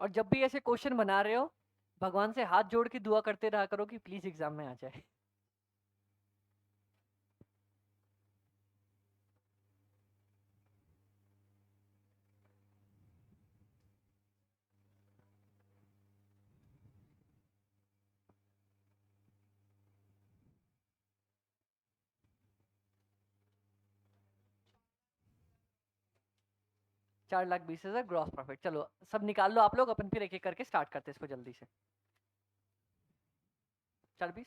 और जब भी ऐसे क्वेश्चन बना रहे हो भगवान से हाथ जोड़ के दुआ करते रहा करो कि प्लीज एग्जाम में आ जाए। 4,20,000 ग्रॉस प्रॉफिट। चलो सब निकाल लो आप लोग, अपन फिर एक एक करके स्टार्ट करते हैं इसको जल्दी से। 4,20।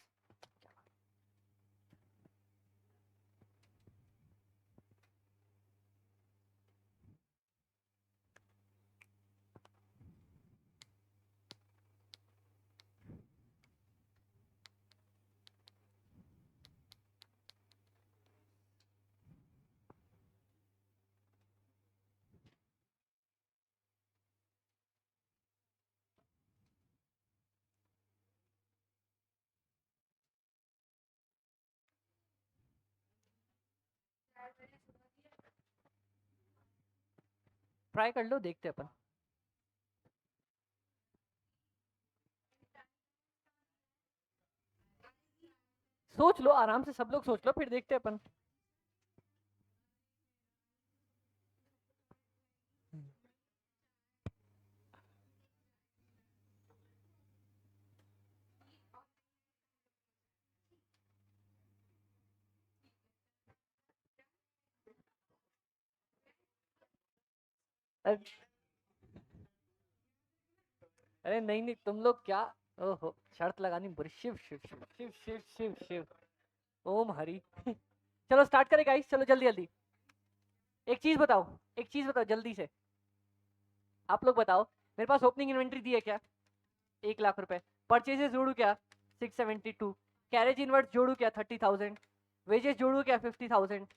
ट्राई कर लो, देखते अपन। सोच लो आराम से, सब लोग सोच लो, फिर देखते अपन। अरे नहीं नहीं, तुम लोग क्या, ओहो शर्त लगानी बुरी। शिव शिव शिव शिव शिव शिव शिव, ओम हरि। चलो स्टार्ट करें गाइस, चलो जल्दी जल्दी। एक चीज बताओ, एक चीज बताओ जल्दी से, आप लोग बताओ। मेरे पास ओपनिंग इन्वेंट्री दी है क्या, 1 लाख रुपए। परचेजेस जोड़ू क्या, 672। कैरेज इनवर्ट जोड़ू क्या, 30,000। वेजेस जोड़ू क्या, 50,000।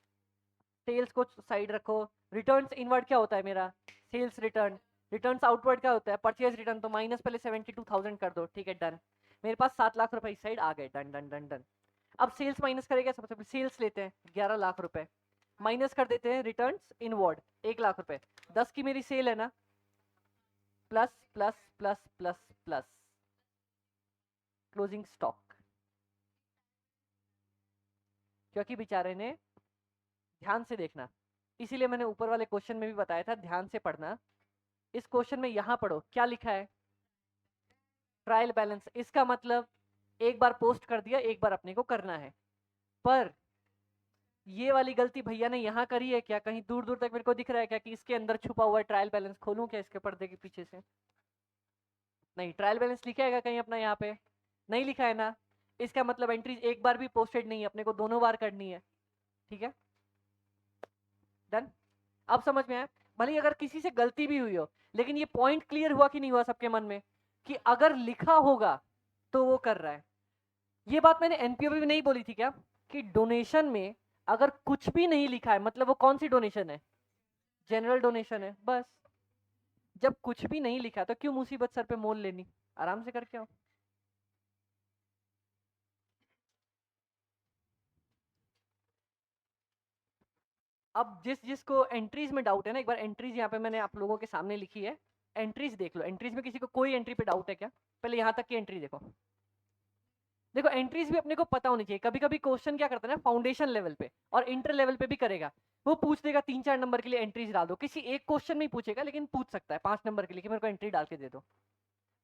सेल्स को साइड रखो। रिटर्न्स इनवर्ट क्या होता है मेरा, सेल्स रिटर्न। रिटर्न्स आउटवर्ड क्या होता है, परचेज रिटर्न। तो माइनस पहले 72,000 कर दो, ठीक है डन। मेरे पास 7 लाख रुपए इस साइड आ गए, डन डन डन डन। अब सेल्स माइनस करेगा, सबसे पहले सेल्स लेते हैं 11 लाख रुपए, माइनस कर देते हैं रिटर्न्स इनवर्ड 1 लाख रुपए। 10 की मेरी सेल है ना, plus plus plus plus plus closing stock. क्योंकि बेचारे ने, ध्यान से देखना, इसीलिए मैंने ऊपर वाले क्वेश्चन में भी बताया था ध्यान से पढ़ना। इस क्वेश्चन में यहां पढ़ो क्या लिखा है, ट्रायल बैलेंस। इसका मतलब एक बार पोस्ट कर दिया, एक बार अपने को करना है। पर ये वाली गलती भैया ने यहाँ करी है क्या, कहीं दूर दूर तक मेरे को दिख रहा है क्या कि इसके अंदर छुपा हुआ है ट्रायल बैलेंस? खोलूं क्या इसके पर्दे के पीछे से? नहीं, ट्रायल बैलेंस लिखा है कहीं अपना यहाँ पे? नहीं लिखा है ना। इसका मतलब एंट्रीज एक बार भी पोस्टेड नहीं है, अपने को दोनों बार करनी है, ठीक है डन। अब समझ में आया? भले अगर किसी से गलती भी हुई हो, लेकिन ये पॉइंट क्लियर हुआ कि नहीं हुआ सबके मन में, कि अगर लिखा होगा तो वो कर रहा है। ये बात मैंने एनपीओ में भी नहीं बोली थी क्या, कि डोनेशन में अगर कुछ भी नहीं लिखा है मतलब वो कौन सी डोनेशन है, जनरल डोनेशन है बस। जब कुछ भी नहीं लिखा तो क्यों मुसीबत सर पे मोल लेनी, आराम से करके आओ। अब जिस जिसको एंट्रीज में डाउट है ना, एक बार एंट्रीज यहाँ पे मैंने आप लोगों के सामने लिखी है, एंट्रीज देख लो। एंट्रीज में किसी को कोई एंट्री पे डाउट है क्या? पहले यहाँ तक की एंट्री देखो। देखो एंट्रीज भी अपने को पता होनी चाहिए। कभी कभी क्वेश्चन क्या करता है ना, फाउंडेशन लेवल पे और इंटर लेवल पे भी करेगा। वो पूछ देगा 3-4 नंबर के लिए एंट्रीज डाल दो, किसी एक क्वेश्चन में ही पूछेगा, लेकिन पूछ सकता है 5 नंबर के लिए कि मेरे को एंट्री डाल के दे दो।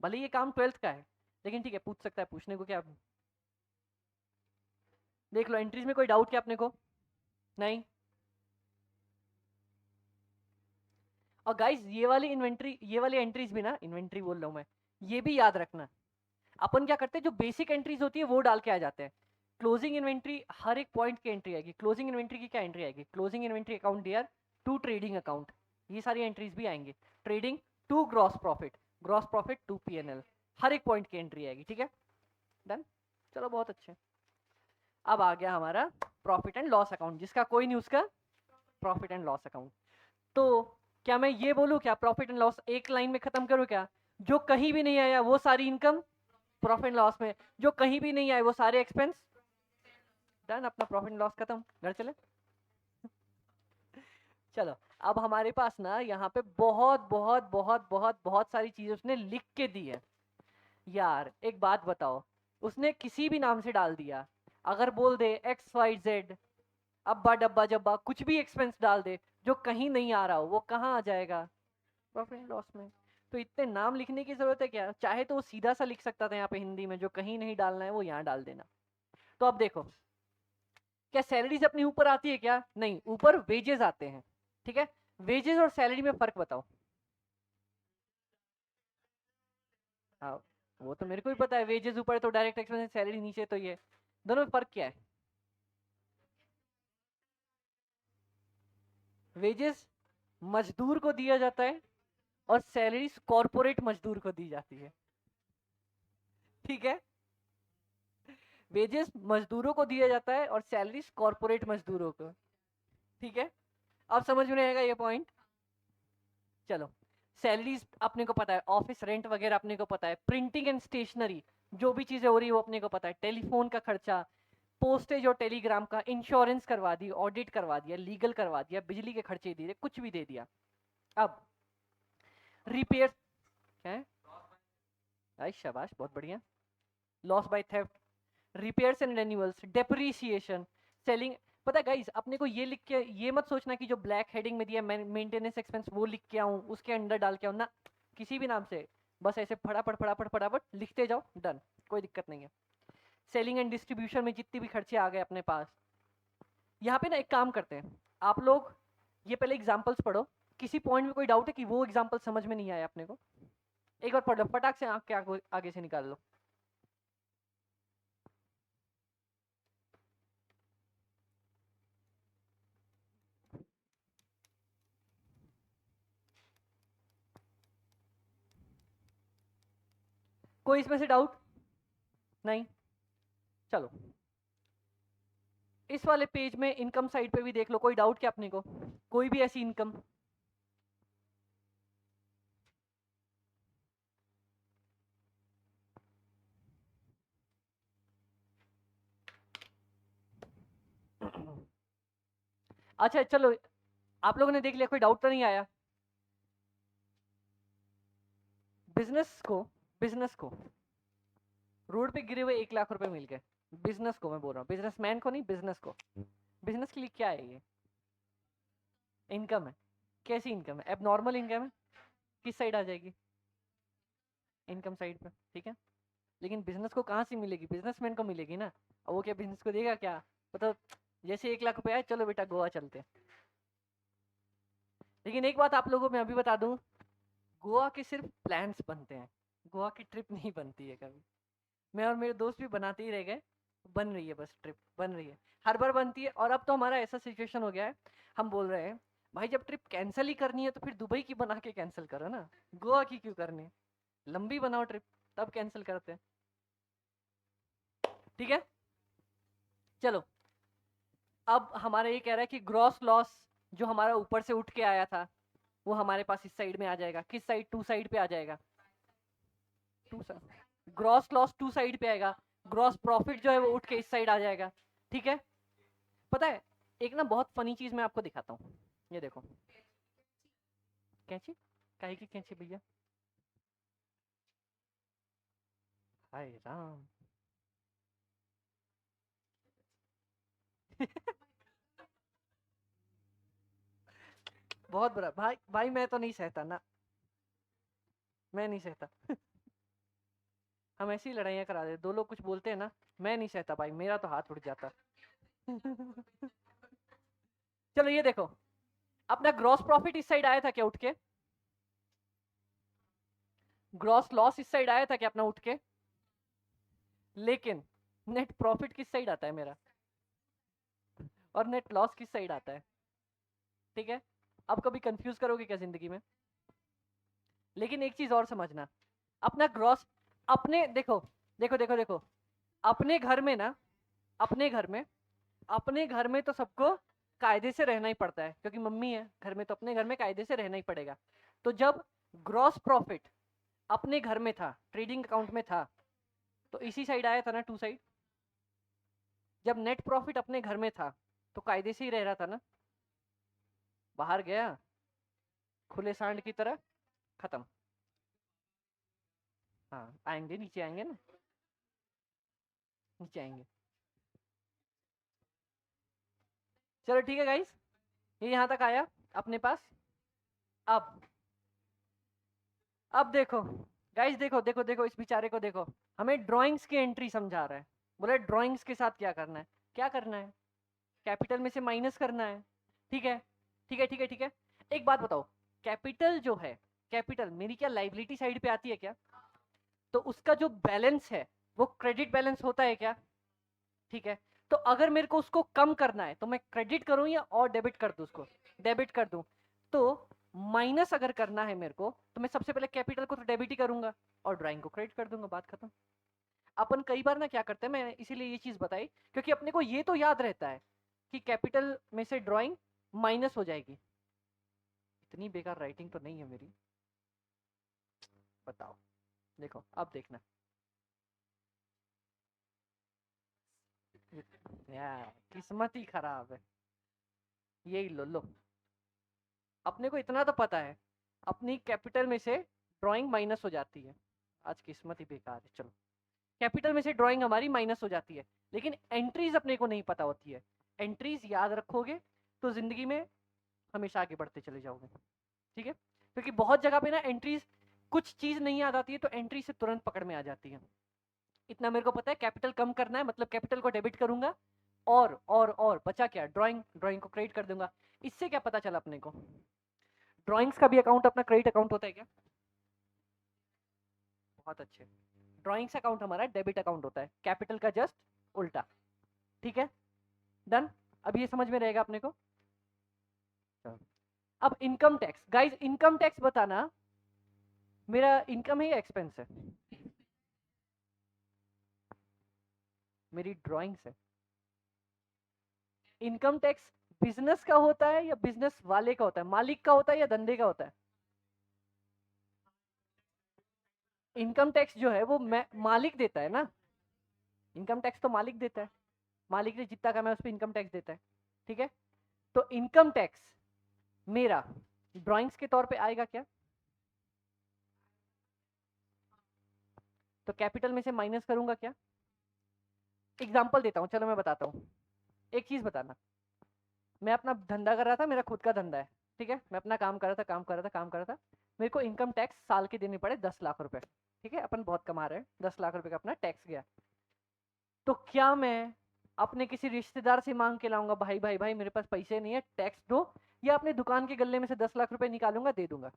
भले ये काम 12th का है, लेकिन ठीक है पूछ सकता है, पूछने को क्या। देख लो एंट्रीज में कोई डाउट क्या अपने को? नहीं। और गाइस ये वाली इन्वेंट्री, ये वाली एंट्रीज भी ना, इन्वेंट्री बोल रहा हूँ मैं, ये भी याद रखना। अपन क्या करते हैं, जो बेसिक एंट्रीज होती है वो डाल के आ जाते हैं। क्लोजिंग इन्वेंट्री हर एक पॉइंट की एंट्री आएगी। क्लोजिंग इन्वेंट्री की क्या एंट्री आएगी, closing inventory account dear to trading account, ये सारी एंट्रीज भी आएंगी। Trading to gross profit, gross profit to पीएनएल, हर एक पॉइंट की एंट्री आएगी, ठीक है डन। चलो बहुत अच्छे। अब आ गया हमारा प्रॉफिट एंड लॉस अकाउंट, जिसका कोई नहीं उसका प्रॉफिट एंड लॉस अकाउंट। तो क्या मैं ये बोलूं क्या, प्रॉफिट एंड लॉस एक लाइन में खत्म करूं क्या? जो कहीं भी नहीं आया वो सारी इनकम प्रॉफिट एंड लॉस में, जो कहीं भी नहीं आए वो सारे एक्सपेंस, डन। अपना प्रॉफिट एंड लॉस खत्म, घर चले। चलो अब हमारे पास ना यहाँ पे बहुत बहुत बहुत बहुत बहुत सारी चीजें उसने लिख के दी है। यार एक बात बताओ, उसने किसी भी नाम से डाल दिया, अगर बोल दे XYZ, अब्बा डब्बा जब्बा, कुछ भी एक्सपेंस डाल दे, जो कहीं नहीं आ रहा हो वो कहाँ आ जाएगा, प्रॉफिट एंड लॉस में। तो इतने नाम लिखने की जरूरत है क्या? चाहे तो वो सीधा सा लिख सकता था यहाँ पे हिंदी में, जो कहीं नहीं डालना है वो यहाँ डाल देना। तो अब देखो, क्या सैलरीज अपनी ऊपर आती है क्या? नहीं, ऊपर वेजेस आते हैं, ठीक है। वेजेस और सैलरी में फर्क बताओ। हाँ, वो तो मेरे को भी पता है, वेजेस ऊपर है तो डायरेक्ट एक्सपेंस, सैलरी नीचे तो ये, दोनों में फर्क क्या है? वेजेस मजदूर को दिया जाता है और सैलरी कॉर्पोरेट मजदूर को दी जाती है, ठीक है। वेजेस मजदूरों को दिया जाता है और सैलरी कॉर्पोरेट मजदूरों को, ठीक है। अब समझ में आएगा ये पॉइंट। चलो, सैलरीज अपने को पता है, ऑफिस रेंट वगैरह अपने को पता है, प्रिंटिंग एंड स्टेशनरी जो भी चीजें हो रही है वो अपने को पता है, टेलीफोन का खर्चा, पोस्टेज और टेलीग्राम का, इंश्योरेंस करवा दी, ऑडिट करवा दिया, लीगल करवा दिया, बिजली के खर्चे दिए, कुछ भी दे दिया। अब रिपेयर क्या है? आई शाबाश, बहुत बढ़िया। Loss by theft, repairs and renewals, depreciation, selling. पता है गाइस, अपने को ये लिख के ये मत सोचना कि जो ब्लैक हेडिंग में दिया मेंटेनेंस एक्सपेंस वो लिख के आऊं, उसके अंडर डाल के आऊं ना, किसी भी नाम से बस ऐसे फटाफट फटाफट फटाफट लिखते जाओ, डन, कोई दिक्कत नहीं है। सेलिंग एंड डिस्ट्रीब्यूशन में जितने भी खर्चे आ गए अपने पास, यहाँ पे ना एक काम करते हैं, आप लोग ये पहले एग्जाम्पल्स पढ़ो, किसी पॉइंट में कोई डाउट है कि वो एग्जाम्पल समझ में नहीं आया अपने को, एक बार पढ़ो, फटाक से आंख के आगे से निकाल लो। कोई इसमें से डाउट नहीं? चलो इस वाले पेज में इनकम साइड पे भी देख लो, कोई डाउट क्या अपने को, कोई भी ऐसी इनकम? अच्छा चलो, आप लोगों ने देख लिया, कोई डाउट तो नहीं आया? बिजनेस को रोड पे गिरे हुए 1 लाख रुपए मिल गए, बिजनेस को मैं बोल रहा हूँ, बिजनेसमैन को नहीं, बिजनेस को। बिजनेस के लिए क्या है ये? इनकम है। कैसी इनकम है? अब नॉर्मल इनकम है, किस साइड आ जाएगी? इनकम साइड पे, ठीक है। लेकिन बिजनेस को कहाँ से मिलेगी? बिजनेसमैन को मिलेगी ना। और वो क्या बिजनेस को देगा क्या? मतलब जैसे 1 लाख रुपए आए, चलो बेटा गोवा चलते हैं। लेकिन एक बात आप लोगों को मैं अभी बता दूं, गोवा के सिर्फ प्लान्स बनते हैं, गोवा की ट्रिप नहीं बनती है कभी। मैं और मेरे दोस्त भी बनाते ही रह गए, बन रही है, बस ट्रिप बन रही है, हर बार बनती है। और अब तो हमारा ऐसा सिचुएशन हो गया है, हम बोल रहे हैं भाई जब ट्रिप कैंसिल ही करनी है तो फिर दुबई की बना के कैंसिल करो ना, गोवा की क्यों करनी है? लंबी बनाओ ट्रिप, तब कैंसिल करते हैं, ठीक है। चलो, अब हमारा ये कह रहा है कि ग्रॉस लॉस जो हमारा ऊपर से उठ के आया था वो हमारे पास इस साइड में आ जाएगा। किस साइड? टू साइड पे आ जाएगा। To side gross loss to side पे आएगा, ग्रॉस प्रॉफिट जो है वो उठ के इस साइड आ जाएगा, ठीक है। पता है एक ना बहुत फनी चीज मैं आपको दिखाता हूँ, ये देखो। कैंची? काहे की कैंची भैया? हाय राम। बहुत बुरा भाई, भाई मैं तो नहीं सहता ना, मैं नहीं सहता। हम ऐसी लड़ाइयाँ करा दे, दो लोग कुछ बोलते हैं ना, मैं नहीं सहता भाई, मेरा तो हाथ उठ जाता। चलो ये देखो, अपना ग्रॉस प्रॉफिट इस साइड आया था क्या उठ के? ग्रॉस लॉस इस साइड आया था क्या अपना उठ के? लेकिन नेट प्रॉफिट किस साइड आता है मेरा, और नेट लॉस किस साइड आता है, ठीक है। अब कभी कंफ्यूज करोगे क्या जिंदगी में? लेकिन एक चीज और समझना, अपना ग्रॉस, अपने देखो देखो देखो देखो, अपने घर में ना, अपने घर में, अपने घर में तो सबको कायदे से रहना ही पड़ता है, क्योंकि मम्मी है घर में, तो अपने घर में कायदे से रहना ही पड़ेगा। तो जब ग्रॉस प्रॉफिट अपने घर में था, ट्रेडिंग अकाउंट में था, तो इसी साइड आया था ना, टू साइड। जब नेट प्रॉफिट अपने घर में था तो कायदे से ही रह रहा था ना, बाहर गया खुले सांड की तरह, खत्म। हाँ आएंगे, नीचे आएंगे ना, नीचे आएंगे। चलो ठीक है गाइस, ये यहाँ तक आया अपने पास। अब अब देखो गाइस, देखो देखो देखो, इस बेचारे को देखो, हमें ड्राइंग्स की एंट्री समझा रहा है, बोले ड्राइंग्स के साथ क्या करना है, क्या करना है, कैपिटल में से माइनस करना है, ठीक है, ठीक है, ठीक है, ठीक है। एक बात बताओ, कैपिटल जो है, कैपिटल मेरी क्या लाइबिलिटी साइड पे आती है क्या? तो उसका जो बैलेंस है वो क्रेडिट बैलेंस होता है क्या? ठीक है। तो अगर मेरे को उसको कम करना है तो मैं क्रेडिट करूं या और डेबिट कर दूं उसको? डेबिट कर दूं। तो माइनस अगर करना है मेरे को तो मैं सबसे पहले कैपिटल को तो डेबिट ही करूंगा और ड्राइंग को क्रेडिट कर दूंगा, बात खत्म। अपन कई बार ना क्या करते हैं, मैं इसीलिए ये चीज बताई क्योंकि अपने को ये तो याद रहता है कि कैपिटल में से ड्राइंग माइनस हो जाएगी। इतनी बेकार राइटिंग तो नहीं है मेरी, बताओ। देखो अब देखना, यार किस्मत ही खराब है। यही लो लो, अपने को इतना तो पता है अपनी कैपिटल में से ड्राइंग माइनस हो जाती है। आज किस्मत ही बेकार है। चलो, कैपिटल में से ड्राइंग हमारी माइनस हो जाती है, लेकिन एंट्रीज अपने को नहीं पता होती है। एंट्रीज याद रखोगे तो जिंदगी में हमेशा आगे बढ़ते चले जाओगे, ठीक है। क्योंकि बहुत जगह पे ना एंट्रीज, कुछ चीज नहीं याद आती है तो एंट्री से तुरंत पकड़ में आ जाती है। इतना मेरे को पता है, कैपिटल कम करना है मतलब कैपिटल को डेबिट करूंगा और बचा क्या, ड्राइंग, ड्राइंग को क्रेडिट कर दूंगा। इससे क्या पता चला अपने को, ड्राइंग्स का भी अकाउंट अपना क्रेडिट अकाउंट होता है क्या? बहुत अच्छे। ड्राइंग्स अकाउंट हमारा डेबिट अकाउंट होता है, कैपिटल का जस्ट उल्टा, ठीक है। डन, अब ये समझ में रहेगा अपने को। अब income tax, guys income tax बताना मेरा इनकम है या एक्सपेंस है? मेरी ड्राइंग्स है। इनकम टैक्स बिजनेस का होता है या बिजनेस वाले का होता है, मालिक का होता है या धंधे का होता है? इनकम टैक्स जो है वो मालिक देता है ना। इनकम टैक्स तो मालिक देता है, मालिक ने जितना कमाया उस पर इनकम टैक्स देता है, ठीक है। तो इनकम टैक्स मेरा ड्राइंग्स के तौर पे आएगा क्या? तो कैपिटल में से माइनस करूंगा क्या? एग्जांपल देता हूं, चलो मैं बताता हूं। एक चीज बताना, मैं अपना धंधा कर रहा था, मेरा खुद का धंधा है, ठीक है। मैं अपना काम कर रहा था, काम कर रहा था। मेरे को इनकम टैक्स साल के देने पड़े 10 लाख रुपए, ठीक है। अपन बहुत कमा रहे हैं, 10 लाख रुपए का अपना टैक्स गया। तो क्या मैं अपने किसी रिश्तेदार से मांग के लाऊंगा, भाई भाई भाई मेरे पास पैसे नहीं है टैक्स दो, या अपने दुकान के गल्ले में से 10 लाख रुपए निकालूंगा दे दूंगा?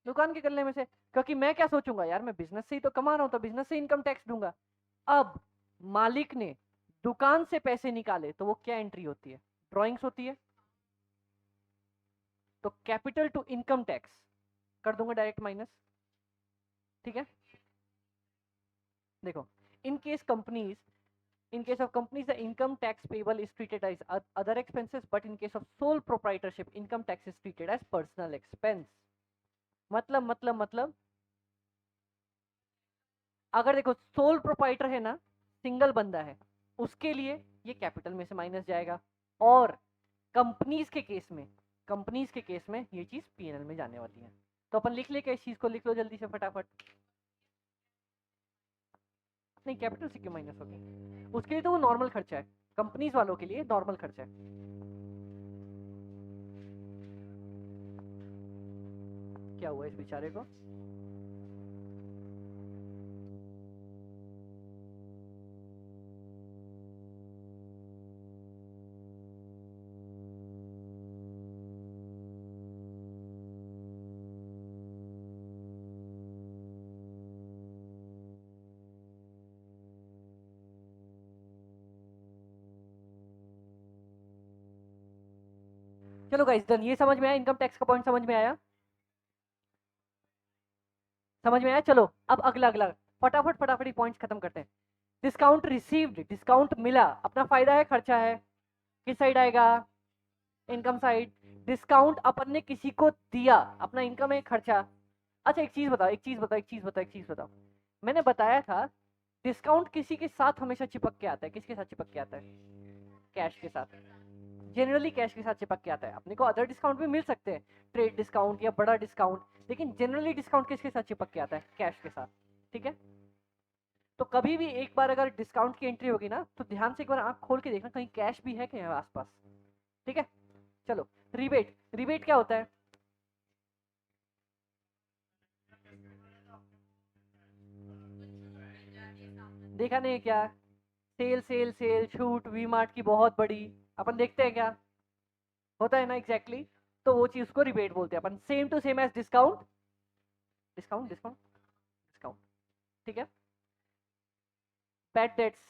दुकान के गल्ले में से, क्योंकि मैं क्या सोचूंगा, यार मैं बिजनेस से ही तो कमा रहा हूं, तो बिजनेस से इनकम टैक्स दूंगा। अब मालिक ने दुकान से पैसे निकाले तो वो क्या एंट्री होती है? ड्राइंग्स होती है। तो कैपिटल टू इनकम टैक्स कर दूंगा डायरेक्ट माइनस, ठीक है। देखो, in case companies, in case of companies the income tax payable is treated as other expenses, but in case of sole proprietorship income tax is treated as personal expense। मतलब अगर देखो sole proprietor है ना, single बंदा है, उसके लिए ये कैपिटल में से माइनस जाएगा, और कंपनीज के केस में, कंपनीज के केस में ये चीज पीएनएल में जाने वाली है। तो अपन लिख ले क्या, इस चीज को लिख लो जल्दी से फटाफट। नहीं, कैपिटल से क्यों माइनस हो गया? उसके लिए तो वो नॉर्मल खर्चा है, कंपनीज वालों के लिए नॉर्मल खर्चा है। क्या हुआ इस बेचारे को? चलो गाइस डन, ये समझ में आया, इनकम टैक्स का पॉइंट समझ में आया, समझ में आया। चलो अब अगला अगला फटाफट फटाफट ही पॉइंट्स खत्म करते हैं। डिस्काउंट रिसीव्ड, डिस्काउंट मिला, अपना फायदा है खर्चा है, किस साइड आएगा? Income side. डिस्काउंट अपन ने किसी को दिया, अपना इनकम है खर्चा। अच्छा एक चीज बताओ, एक चीज बताओ, मैंने बताया था डिस्काउंट किसी के साथ हमेशा चिपक के आता है, किसके साथ चिपक के आता है? कैश के साथ। जनरली कैश के साथ चिपक के आता है। अपने को अदर डिस्काउंट भी मिल सकते हैं, ट्रेड डिस्काउंट या बड़ा डिस्काउंट, लेकिन जनरली डिस्काउंट किसके साथ चिपक के आता है? कैश के साथ, ठीक है। तो कभी भी एक बार अगर डिस्काउंट की एंट्री होगी ना, तो ध्यान से एक बार आंख खोल के देखना कहीं कैश भी है क्या आसपास, ठीक है। चलो, रिबेट, रिबेट क्या होता है? देखा नहीं क्या? सेल सेल सेल छूट, वी मार्ट की बहुत बड़ी, अपन देखते हैं क्या होता है ना, एग्जैक्टली exactly। तो वो चीज को रिबेट बोलते हैं अपन, same to same as discount, discount discount discount, ठीक है। बैड डेट्स,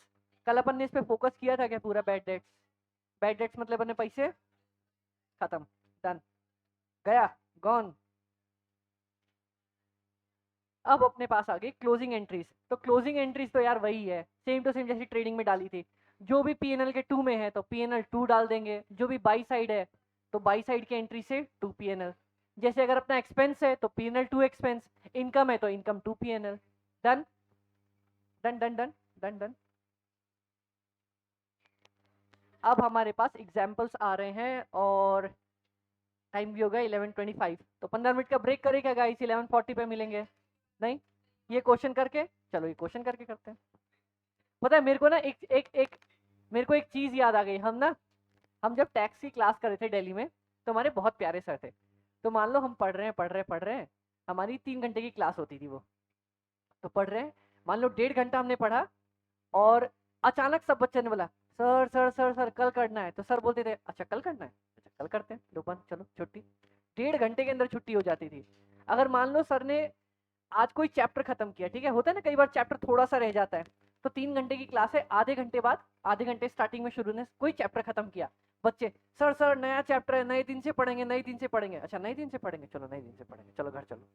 कल अपन ने इस पे फोकस किया था क्या पूरा? बैड डेट्स, बैड डेट्स मतलब अपने पैसे खत्म, डन, गया, गॉन। अब अपने पास आ गई क्लोजिंग एंट्रीज। तो क्लोजिंग एंट्रीज तो यार वही है, सेम टू सेम जैसी ट्रेडिंग में डाली थी। जो भी पीएनएल के टू में है तो पीएनएल टू डाल देंगे, जो भी बाई साइड है तो बाई साइड की एंट्री से टू पीएनएल। जैसे अगर अपना एक्सपेंस है तो पीएनएल टू एक्सपेंस, इनकम है तो income to P&L. Done done done done done done. अब हमारे पास एग्जाम्पल्स आ रहे हैं, और टाइम भी होगा 11:25, तो 15 मिनट का ब्रेक करेगा गाइस, 11:40 पे मिलेंगे। नहीं, ये क्वेश्चन करके, चलो ये क्वेश्चन करके करते हैं। पता है मेरे को ना एक एक एक मेरे को एक चीज याद आ गई। हम जब टैक्स की क्लास कर रहे थे दिल्ली में, तो हमारे बहुत प्यारे सर थे। तो मान लो हम पढ़ रहे हैं, हमारी 3 घंटे की क्लास होती थी वो। तो पढ़ रहे हैं, मान लो 1.5 घंटा हमने पढ़ा, और अचानक सब बच्चे ने बोला सर सर सर सर कल करना है। तो सर बोलते थे अच्छा कल करना है, अच्छा कल करते हैं, लो बंद, चलो छुट्टी। 1.5 घंटे के अंदर छुट्टी हो जाती थी। अगर मान लो सर ने आज कोई चैप्टर खत्म किया, ठीक है, होता है ना कई बार चैप्टर थोड़ा सा रह जाता है, तो 3 घंटे की क्लास है, आधे घंटे बाद, आधे घंटे स्टार्टिंग में शुरू ने कोई चैप्टर खत्म किया, बच्चे सर सर नया चैप्टर है, नए दिन से पढ़ेंगे, नए दिन से पढ़ेंगे, अच्छा नए दिन से पढ़ेंगे, चलो नए दिन से पढ़ेंगे, चलो घर चलो,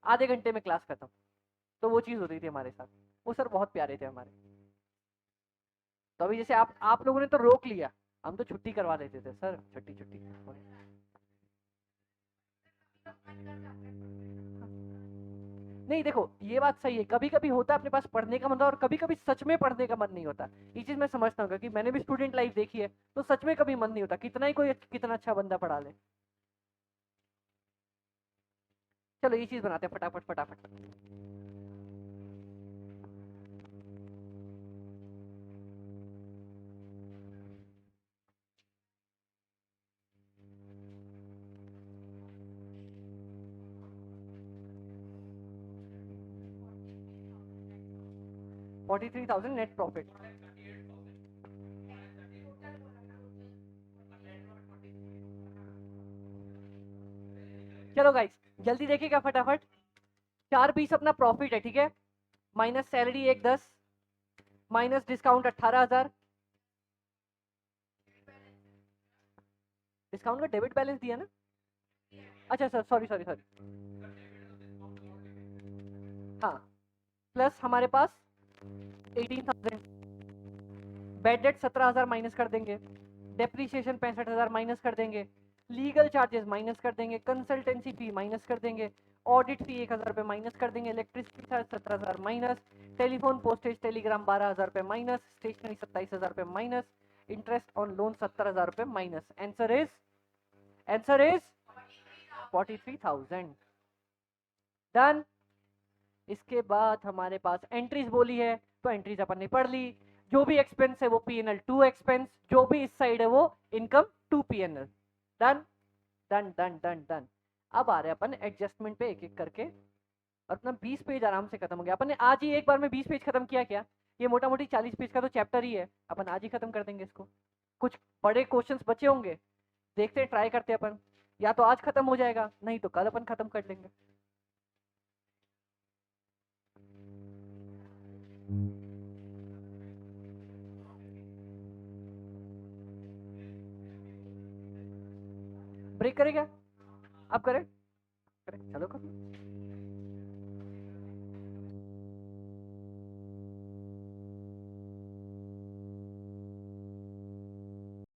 आधे घंटे में क्लास खत्म। तो वो चीज होती थी हमारे साथ। वो सर बहुत प्यारे थे हमारे। तो अभी जैसे आप लोगों ने तो रोक लिया, हम तो छुट्टी करवा लेते थे, सर छुट्टी छुट्टी। नहीं देखो, ये बात सही है, कभी कभी होता है अपने पास पढ़ने का मन होता है, और कभी कभी सच में पढ़ने का मन नहीं होता। ये चीज मैं समझता हूँ, क्योंकि मैंने भी स्टूडेंट लाइफ देखी है, तो सच में कभी मन नहीं होता, कितना ही कोई कितना अच्छा बंदा पढ़ा ले। चलो ये चीज बनाते हैं फटाफट फटाफट। $43,000 नेट प्रॉफिट। चलो गाइस, जल्दी देखिएगा फटाफट। 4 20 अपना प्रॉफिट है, ठीक है, minus salary 10, minus discount 18,000। Discount का डेबिट बैलेंस दिया ना? अच्छा सर, सॉरी सॉरी सॉरी। हाँ, प्लस हमारे पास 18,000, बेड डेट 17,000 माइनस कर देंगे, डेप्रीशिएशन 65,000 माइनस कर देंगे, लीगल चार्जेस माइनस कर देंगे, कंसल्टेंसी फी माइनस कर देंगे, ऑडिट फी 1,000 रुपये माइनस कर देंगे, electricity charge 17,000 minus, telephone postage Telegram 12,000 रुपये माइनस, स्टेशनरी 27,000 रुपये माइनस, इंटरेस्ट ऑन लोन 70,000 रुपये माइनस। Answer is 43,000। डन। इसके बाद हमारे पास एंट्रीज बोली है, तो एंट्रीज अपन ने पढ़ ली। जो भी एक्सपेंस है वो P&L टू एक्सपेंस, जो भी इस साइड है वो income to P&L। Done done done done done. अब आ रहे हैं अपन एडजस्टमेंट पे एक एक करके, और अपना 20 पेज आराम से खत्म हो गया। अपन ने आज ही एक बार में 20 पेज खत्म किया क्या? ये मोटा मोटी 40 पेज का तो चैप्टर ही है, अपन आज ही खत्म कर देंगे इसको। कुछ बड़े क्वेश्चंस बचे होंगे, देखते हैं, ट्राई करते हैं अपन, या तो आज खत्म हो जाएगा, नहीं तो कल अपन खत्म कर लेंगे। ब्रेक करेगा? अब करें? करें, चलो करो।